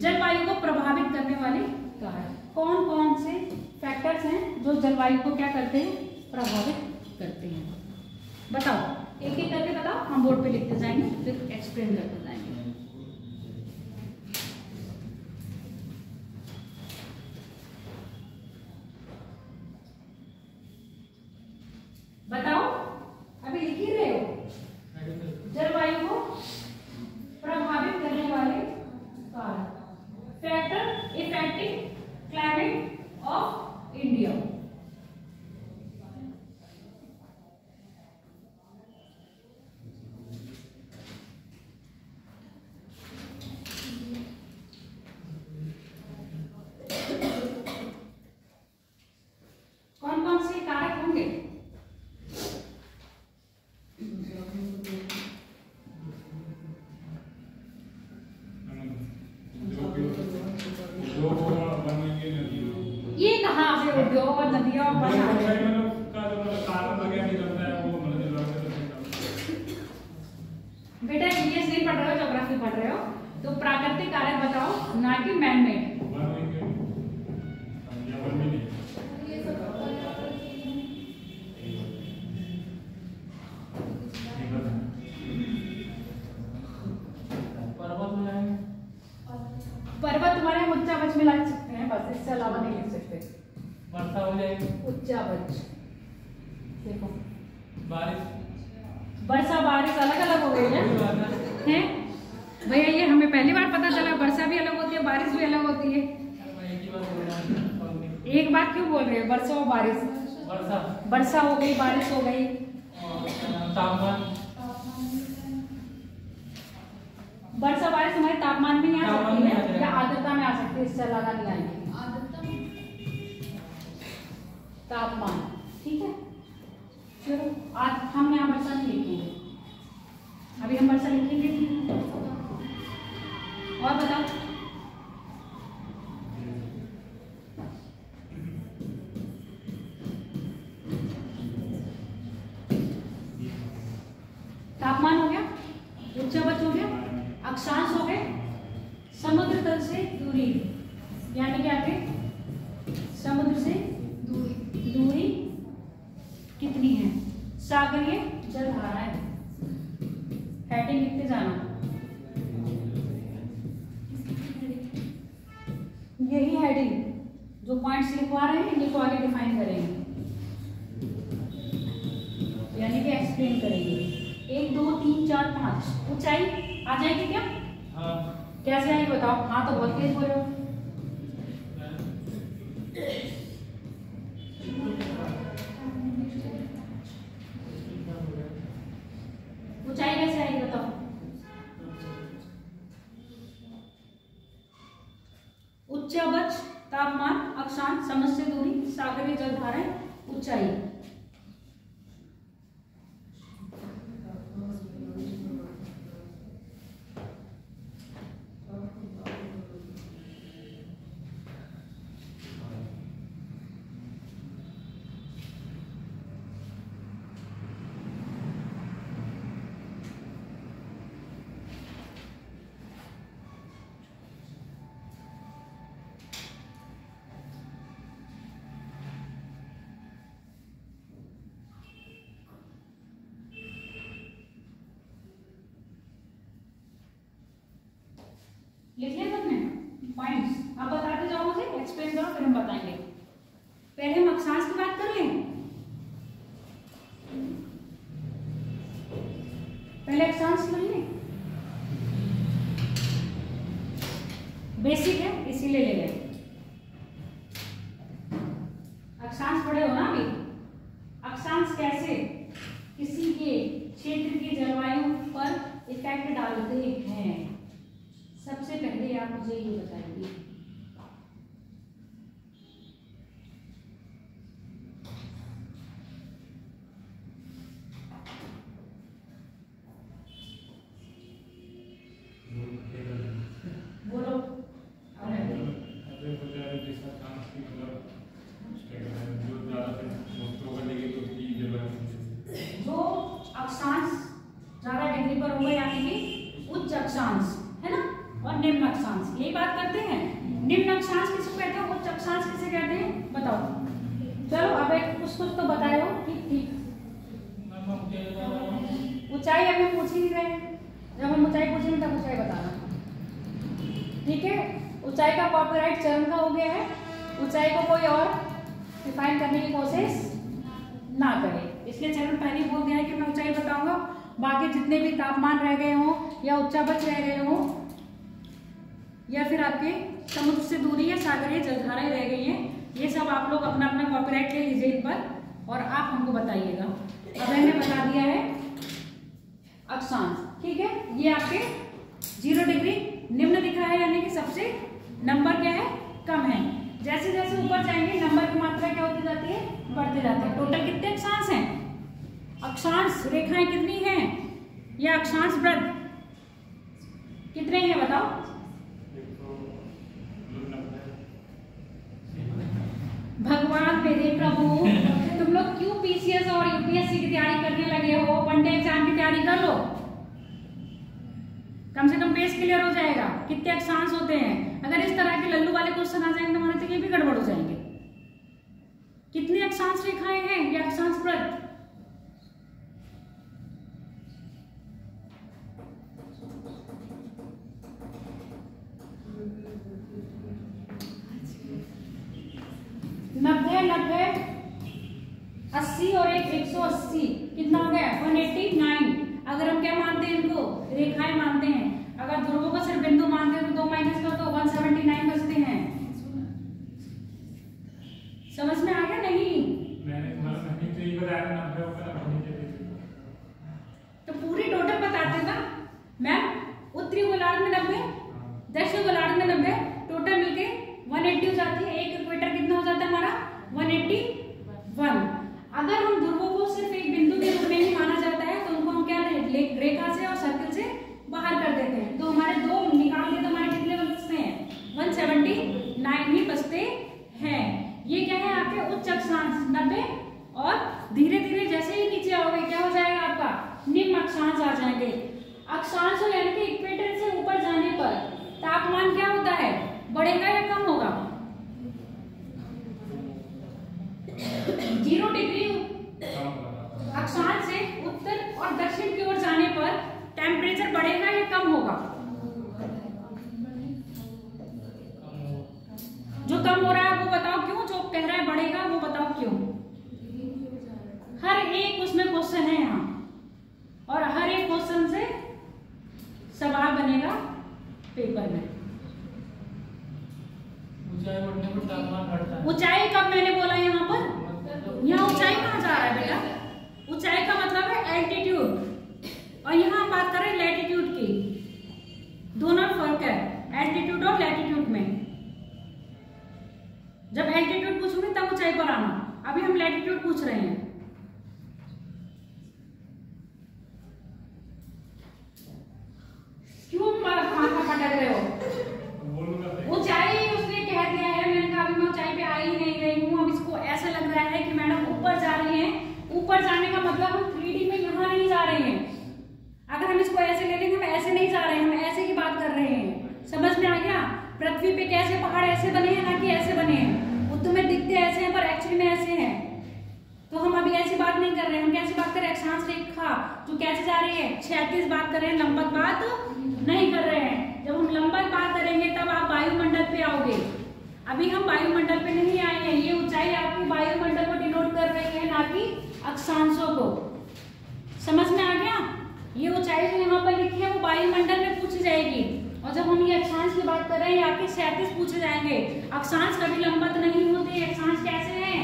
जलवायु को प्रभावित करने वाले कारक कौन कौन से फैक्टर्स हैं जो जलवायु को क्या करते हैं, प्रभावित करते हैं? बताओ, एक एक करके बताओ, हम बोर्ड पे लिखते जाएंगे फिर एक्सप्लेन करते जाएंगे। बताओ, अभी लिख ही रहे हो। जलवायु को प्रभावित करने वाले कारक, factor affecting climate of India. कौन कौन से कारक होंगे? ये कहाँ से उद्योग और नदियाँ और बेटा इंग्लिश नहीं पढ़ रहे हो, ज्योग्राफी पढ़ रहे हो, तो प्राकृतिक कारक बताओ, ना कि मैन मेड। पर्वत तुम्हारे हम उच्चा बच में लग सकते हैं, बस इससे अलावा नहीं लिख सकते। वर्षा हो जाएगी, उच्चा बच, देखो बारिश, वर्षा बारिश अलग अलग हो गई है भैया। ये हमें पहली बार पता चला, वर्षा भी अलग होती है, बारिश भी अलग होती है। एक बात क्यों बोल रहे हो, वर्षा और बारिश? वर्षा हो गई, बारिश हो गई, तापमान, वर्षा बारिश हमारे तापमान में नहीं आ सकती है या आर्द्रता में आ सकती है, इससे अलावा नहीं आएगी। तापमान, ठीक है। चलो आज हम यहाँ वर्षा नहीं लिखेंगे, अभी हम वर्षा लिखेंगे। और बताओ, तापमान हो गया, उच्चावच हो गया, अक्षांश हो गए, समुद्र तल से दूरी यानी क्या थे, समुद्र से दूरी कितनी है, सागरीय जलधाराएं। हेडिंग लिखते जाना, यही हेडिंग जो पॉइंट्स लिखवा रहे हैं इनको आगे डिफाइन करेंगे, यानी कि एक्सप्लेन करेंगे। 1 2 3 4 5 ऊंचाई आ जाएगी क्या? हाँ। कैसे आएगी बताओ? हाँ तो बहुत तेज बोल रहे हो। ऊंचाई कैसे आएगी बताओ? उच्चावच, तापमान, अक्षांश, समुद्र से दूरी, सागरीय जलधाराएं, ऊंचाई। लिख लिया सबने पॉइंट्स? अब बताते जाओ, मुझे एक्सप्लेन करो, फिर हम बताएंगे। पहले हम अक्षांश की बात कर लें। पहले अक्षांश कर लें, बेसिक है इसीलिए ले गए। अक्षांश पढ़े हो ना अभी? अक्षांश कैसे किसी के क्षेत्र की जलवायु पर इफेक्ट डालते हैं, सबसे पहले आप मुझे ये बताइए। किसे कहते हैं बताओ। चलो अब एक कुछ कुछ तो बताए हो। ठीक ठीक, ऊंचाई अभी पूछ ही नहीं रहे, जब हम ऊंचाई पूछेंगे तब ऊंचाई बताना। ठीक है, ऊंचाई का कॉपीराइट चरण का हो गया है। ऊंचाई को कोई और डिफाइन करने की कोशिश ना करे, इसलिए चरण पहले बोल दिया है कि मैं ऊंचाई बताऊंगा। बाकी जितने भी तापमान रह गए हों या उच्चावच रह गए हों या फिर आपके समुद्र से दूरी या सागरीय जलधाराएं रह गई हैं, ये सब आप लोग अपना अपना कॉपीराइट ले लीजिए इन पर और आप हमको बताइएगा। अब मैंने बता दिया है अक्षांश। ठीक है, ये आपके 0 डिग्री निम्न दिख रहा है, यानी कि सबसे नंबर क्या है कम है। जैसे जैसे ऊपर जाएंगे नंबर की मात्रा क्या होती जाती है, बढ़ते जाते हैं। टोटल कितने अक्षांश हैं, अक्षांश रेखाएं कितनी हैं या अक्षांश वृत्त कितने हैं बताओ। भगवान मेरे प्रभु, तुम लोग क्यों पीसीएस और यूपीएससी की तैयारी करने लगे हो? वनडे एग्जाम की तैयारी कर लो, कम से कम पेज क्लियर हो जाएगा। कितने अक्षांश होते हैं, अगर इस तरह के लल्लू वाले क्वेश्चन आ जाएंगे हमारे तो ये भी गड़बड़ हो जाएंगे। कितनी अक्षांश रेखाएं हैं या अक्षांश वृत्त? नब्बे 80 और 180 कितना हो गया 189। अगर हम क्या मानते हैं, इनको रेखाएं मानते हैं। अगर ध्रुवों को सिर्फ बिंदु मानते हैं तो 2 माइनस कर तो 179 बचते हैं। समझ में आ गया नहीं? मैंने नहीं तो ये बताया 90 होगा तो पूरी टोटल बताते ना मैम। उत्तरी गोलार्ध में 90, दक्षिण गोलार्ध में 90, टोटल मिलके 180 हो जाती है। एक इक्वेटर कितना हो जाता है हमारा 181। अगर हम ध्रुवों को सिर्फ एक बिंदु के रूप में ही माना जाता है तो उनको हम क्या रेखा से और सर्कल से बाहर कर देते हैं। तो हमारे 2 निकाल के तो हमारे कितने बचते हैं 179 ही बचते हैं। ये क्या है आपके उच्च अक्षांश 90 और धीरे धीरे जैसे ही नीचे आओगे क्या हो जाएगा आपका निम्न अक्षांश आ जाएंगे। अक्षांश यानी कि इक्वेटर से ऊपर जाने पर तापमान क्या होता है, बढ़ेगा या कम होगा? 0 डिग्री अक्षांश से उत्तर और दक्षिण की ओर जाने पर टेम्परेचर बढ़ेगा या कम होगा? जो कम हो रहा है वो बताओ क्यों, जो कह रहा है बढ़ेगा वो बताओ क्यों। हर एक उसमें क्वेश्चन है यहाँ और हर एक क्वेश्चन से सवाल बनेगा पेपर में। ऊंचाई बढ़ने पर तापमान बढ़ता है। ऊंचाई कब मैंने बोला यहाँ पर, यहाँ ऊंचाई कहाँ जा रहा है बेटा? ऊंचाई का मतलब है एल्टीट्यूड और यहाँ हम बात कर रहे हैं लैटिट्यूड की। दोनों फर्क है एल्टीट्यूड और लैटिट्यूड में। जब एल्टीट्यूड पूछूंगी तब ऊंचाई पर आना, अभी हम लैटिट्यूड पूछ रहे हैं। क्यों माथा पटक रहे हो? ऊंचाई उसने कह दिया है, मैंने कहा अभी मैं ऊंचाई पे आ ही नहीं रही हूँ। अब इसको ऐसा लग रहा है कि मैडम ऊपर जा रही हैं। ऊपर जाने का मतलब हम 3D में यहाँ नहीं जा रहे हैं। अगर हम इसको ऐसे ले लेंगे, हम ऐसे नहीं जा रहे हैं, हम ऐसे की बात कर रहे हैं। समझ में आ गया? पृथ्वी पे कैसे पहाड़ ऐसे बने हैं ना कि ऐसे बने हैं। वो तुम्हें दिखते ऐसे हैं पर एक्चुअली में ऐसे हैं। तो हम अभी ऐसी बात नहीं कर रहे हैं। हम कैसी बात कर रहे हैं, अक्षांश रेखा जो कैसे जा रही है क्षैतिज बात कर रहे हैं, लंबवत बात नहीं कर रहे हैं। जब हम लंबवत बात करेंगे तब आप वायुमंडल पे आओगे। अभी हम वायुमंडल पे नहीं आए हैं। ये ऊंचाई आपकी वायुमंडल को डिनोट कर रही है, ना कि अक्षांशों को। समझ में आ गया? ये ऊंचाई जो यहाँ पर लिखी है वो वायुमंडल में पूछी जाएगी और जब हम ये अक्षांश की बात कर रहे हैं आपके क्षैतिज पूछे जाएंगे। अक्षांश कभी लंबवत नहीं होते, अक्षांश कैसे हैं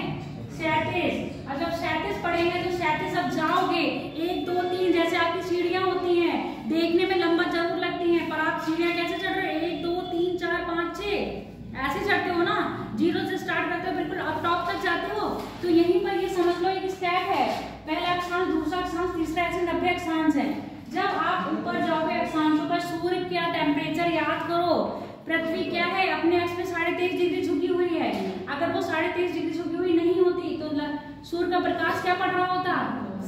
क्षैतिज। और जब क्षैतिज पढ़ेंगे तो क्षैतिज अब जाओगे 1 2 3 जैसे आपकी सीढ़ियां होती हैं, देखने में लंबवत जरूर लगती हैं पर आप सीढ़ियां कैसे चढ़ रहे हो 1 2 3 4 5 6 ऐसे चढ़ते हो ना। 0 से स्टार्ट करते हो बिल्कुल अब टॉप तक जाते हो। तो यहीं पर ये समझ लो एक स्टेप है, पहला अक्षांश, दूसरा अक्षांश, तीसरा, ऐसे 90 अक्षांश है। जब आप ऊपर जाओगे अक्षांशों पर सूर्य का टेम्परेचर याद करो। पृथ्वी क्या है अपने अक्ष में 23.5 डिग्री झुकी हुई है। अगर वो 23.5 डिग्री झुकी हुई नहीं होती तो सूर्य का प्रकाश क्या पड़ रहा होता,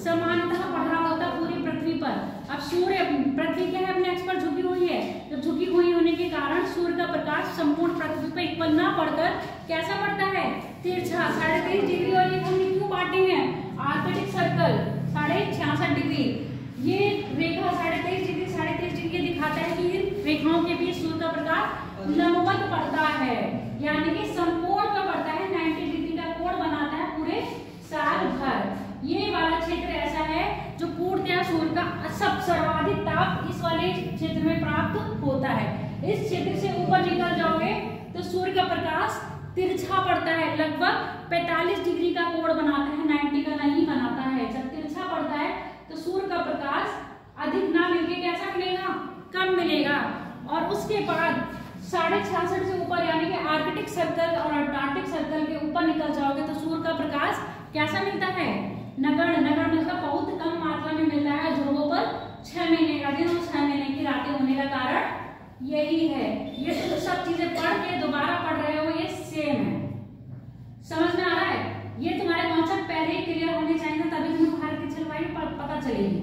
समानतः पड़ रहा होता पूरी पृथ्वी पर। अब सूर्य पृथ्वी क्या है अपने अक्ष पर झुकी हुई है। जब झुकी हुई होने के कारण सूर्य का प्रकाश संपूर्ण पृथ्वी पर इक्वल ना पड़कर कैसा पड़ता है, तिरछा। 23.5 डिग्री और ये हमने क्यों बांटे हैं, आर्कटिक सर्कल 66.5 डिग्री। ये रेखा 23.5 डिग्री 23.5 डिग्री दिखाता है कि इन रेखाओं के बीच सूर्य का प्रकाश लंबवत पड़ता है, यानी कि संपूर्ण पर पड़ता है, 90 डिग्री का कोण बनाता है पूरे साल भर। ये वाला क्षेत्र ऐसा है जो पूर्णतः सूर्य का सब सर्वाधिक ताप इस वाले क्षेत्र में प्राप्त होता है। इस क्षेत्र से ऊपर निकल जाओगे तो सूर्य का प्रकाश तिरछा पड़ता है, लगभग 45 डिग्री का कोण बनाता है, 90 का नहीं बनाता है। जब तिरछा पड़ता है तो सूर्य का प्रकाश अधिक ना मिलके कैसा मिलेगा, कम मिलेगा। और उसके बाद 66.5 से ऊपर यानी कि आर्कटिक सर्कल और अंटार्कटिक सर्कल के ऊपर निकल जाओगे तो सूर्य का प्रकाश कैसा मिलता है, नगण्य। नगण्य मतलब बहुत कम मात्रा में मिलता है। ध्रुवों पर 6 महीने का दिन और 6 महीने की रातें होने का कारण यही है। ये तो सब चीजें पढ़ के दोबारा पढ़ रहे हो, ये सेम है, समझ में आ रहा है। ये तुम्हारे कॉन्सेप्ट पहले ही क्लियर होने चाहिए, तभी तुम्हें भारत की जलवायु पता चलेगी।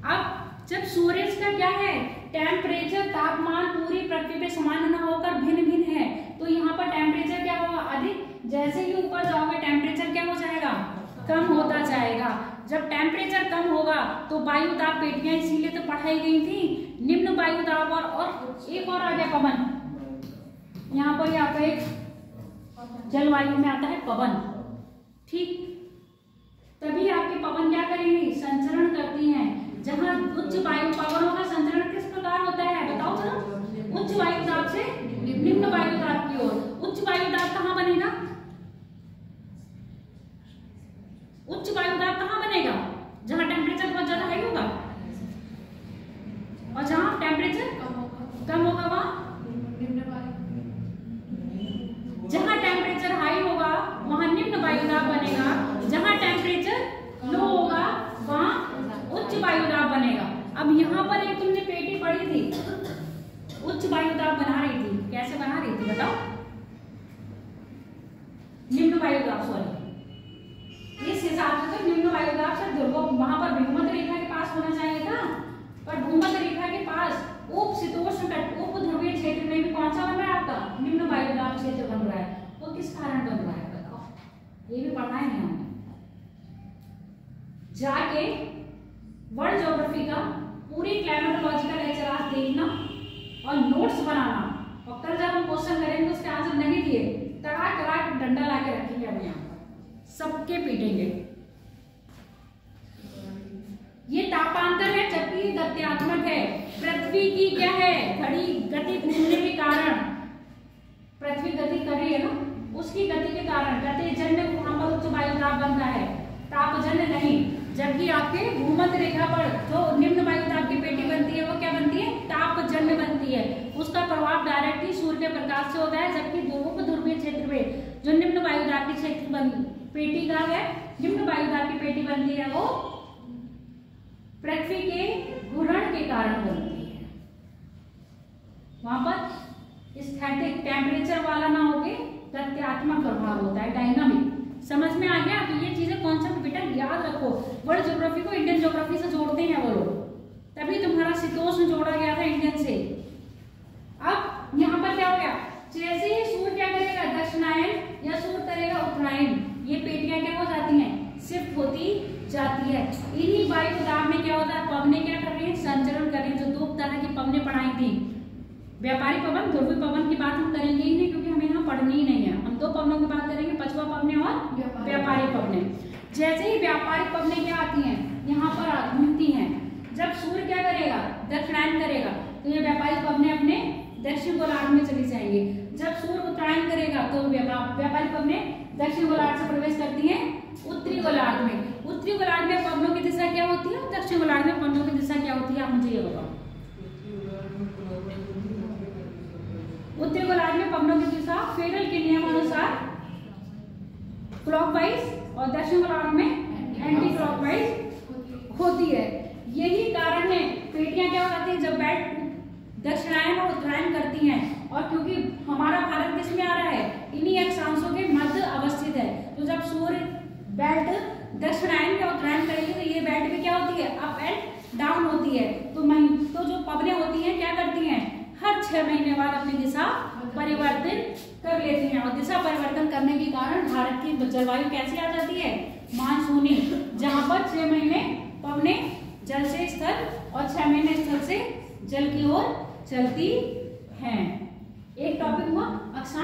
अब जब सूर्य का क्या है, टेम्परेचर तापमान पूरी पृथ्वी पे समान न होकर भिन्न भिन्न है, तो यहाँ पर टेम्परेचर क्या होगा, अधिक। जैसे ही ऊपर जाओगे टेम्परेचर क्या हो जाएगा, कम होता जाएगा। जब टेम्परेचर कम होगा तो वायु दाब पेटियां इसीलिए तो पढ़ाई गई थी, निम्न वायु दाब और एक और आ गया पवन। यहाँ पर आता है जलवायु में आता है पवन, ठीक। तभी आपके पवन क्या करेंगे, संचरण करती हैं। जहाँ उच्च वायु पवनों का संचरण किस प्रकार होता है बताओ जरा, उच्च वायु दाब से निम्न वायु दाब की ओर। उच्च वायु दाब कहाँ बनेगा, उच्च वायु दाब कहाँ बनेगा, जहां टेम्परेचर बहुत ज्यादा हाई होगा और जहां टेम्परेचर कम होगा वहां, जहां टेम्परेचर हाई होगा वहां निम्न वायु दाब बनेगा, जहां टेम्परेचर लो होगा वहां उच्च वायु दाब बनेगा। अब यहाँ पर एक तुमने पेटी पढ़ी थी, उच्च वायु दाब बना रही थी, कैसे बना रही थी बताओ, निम्न वायु दाब, सॉरी इस हिसाब से तो निम्न वायु दाब से ध्रुव वहां पर भूमध्य रेखा के पास होना चाहिए था, पर भूमध्य रेखा के पास उप शीतोष्ण उप ध्रुवीय क्षेत्र में भी कौन सा बन रहा है आपका, निम्न वायु दाब क्षेत्र बन रहा है। वो किस कारण बन रहा है बताओ, ये भी पढ़ना है हमने। जाके वर्ल्ड ज्योग्राफी का पूरी क्लाइमेटोलॉजिकल लेक्चर आज देखना और नोट्स बनाना, और कल जब हम क्वेश्चन करेंगे उसके आंसर नहीं दिए तड़ाक डंडा ला के रखेंगे हम यहाँ सबके पीटेंगे। ये तापांतर है जबकि गत्यात्मक है। पृथ्वी की क्या है, घड़ी गति घूमने के कारण, पृथ्वी गति कर रही है ना, उसकी गति के कारण गतिजन्य वहां पर उच्च वायु दाब बनता है, तापजन्य नहीं। जबकि आपके भूमध्य रेखा पर जो निम्न वायु दाब की पेटी बनती है वो क्या बनती है, तापजन्य बनती है। उसका प्रभाव डायरेक्टली सूर्य के प्रकाश से होता है, जबकि उप ध्रुवीय क्षेत्र में जो निम्न वायु दाब की क्षेत्र पेटी का है, निम्न वायु दाब की पेटी बनती है वो पृथ्वी के घूर्णन के कारण बनती है। वहां पर स्थैतिक टेम्परेचर वाला ना होके गत्यात्मक प्रभाव होता है, डायनामिक। समझ में आ गया। तो ये चीजें कॉन्सेप्ट बेटा याद रखो। वर्ल्ड ज्योग्राफी को इंडियन ज्योग्राफी से जोड़ते हैं वो लोग, तभी तुम्हारा शीतोष्ण जोड़ा गया था इंडियन से। अब यहाँ पर क्या हो गया, जैसे ही सूर्य क्या करेगा, दक्षिणायन या सूर्य करेगा उत्तरायण, ये पेटियां क्या हो जाती हैं, शिफ्ट होती जाती है। इन्हीं वायु दाब में क्या होता है, पवने क्या कर रही है, संचरण कर रही है। जो 2 तरह की पवने पढ़ाई थी, व्यापारी पवन, ध्रुवीय पवन की बात हम करेंगे ही नहीं क्योंकि हमें यहाँ पढ़नी ही नहीं है। हम 2 पवनों की बात करेंगे, पछुआ पवने और व्यापारी पवने। जैसे ही व्यापारिक पवने क्या आती हैं, यहाँ पर घूमती हैं। जब सूर्य क्या करेगा, दक्षिणायन करेगा, तो ये व्यापारिक पवने अपने दक्षिण गोलार्ध में चली जाएंगे। जब सूर्य उत्तरायण करेगा तो व्यापारिक पवने दक्षिण गोलार्ध से प्रवेश करती हैं उत्तरी गोलार्ध में। उत्तरी गोलार्ध में पवनों की दिशा क्या होती है, दक्षिण गोलार्ध में पवनों की दिशा क्या होती है, आप मुझे ये बताओ। उत्तरी गोलार्ध में पवनों की दिशा फेरल के नियम अनुसार क्लॉकवाइज और दक्षिण गोलार्ध में एंटी क्लॉकवाइज होती है। यही कारण है पेटियां क्या हो जाती है, जब बेल्ट दक्षिणायन और उत्तरायण करती हैं, और क्योंकि हमारा भारत किस में आ रहा है, इन्हीं अक्षांशों के मध्य अवस्थित है। तो जब सूर्य बेल्ट दक्षिणायन या उत्तरायण करेगी तो ये बेल्ट भी क्या होती है, अप एंड डाउन होती है। तो जो पवनें होती हैं क्या करती हैं, हर 6 महीने बाद अपनी दिशा परिवर्तित कर लेती हैं। और दिशा परिवर्तन करने के कारण भारत की जलवायु कैसी आ जाती है? मानसूनी, जहां पर 6 महीने पवने जल से स्थल और 6 महीने स्थल से जल की ओर चलती हैं।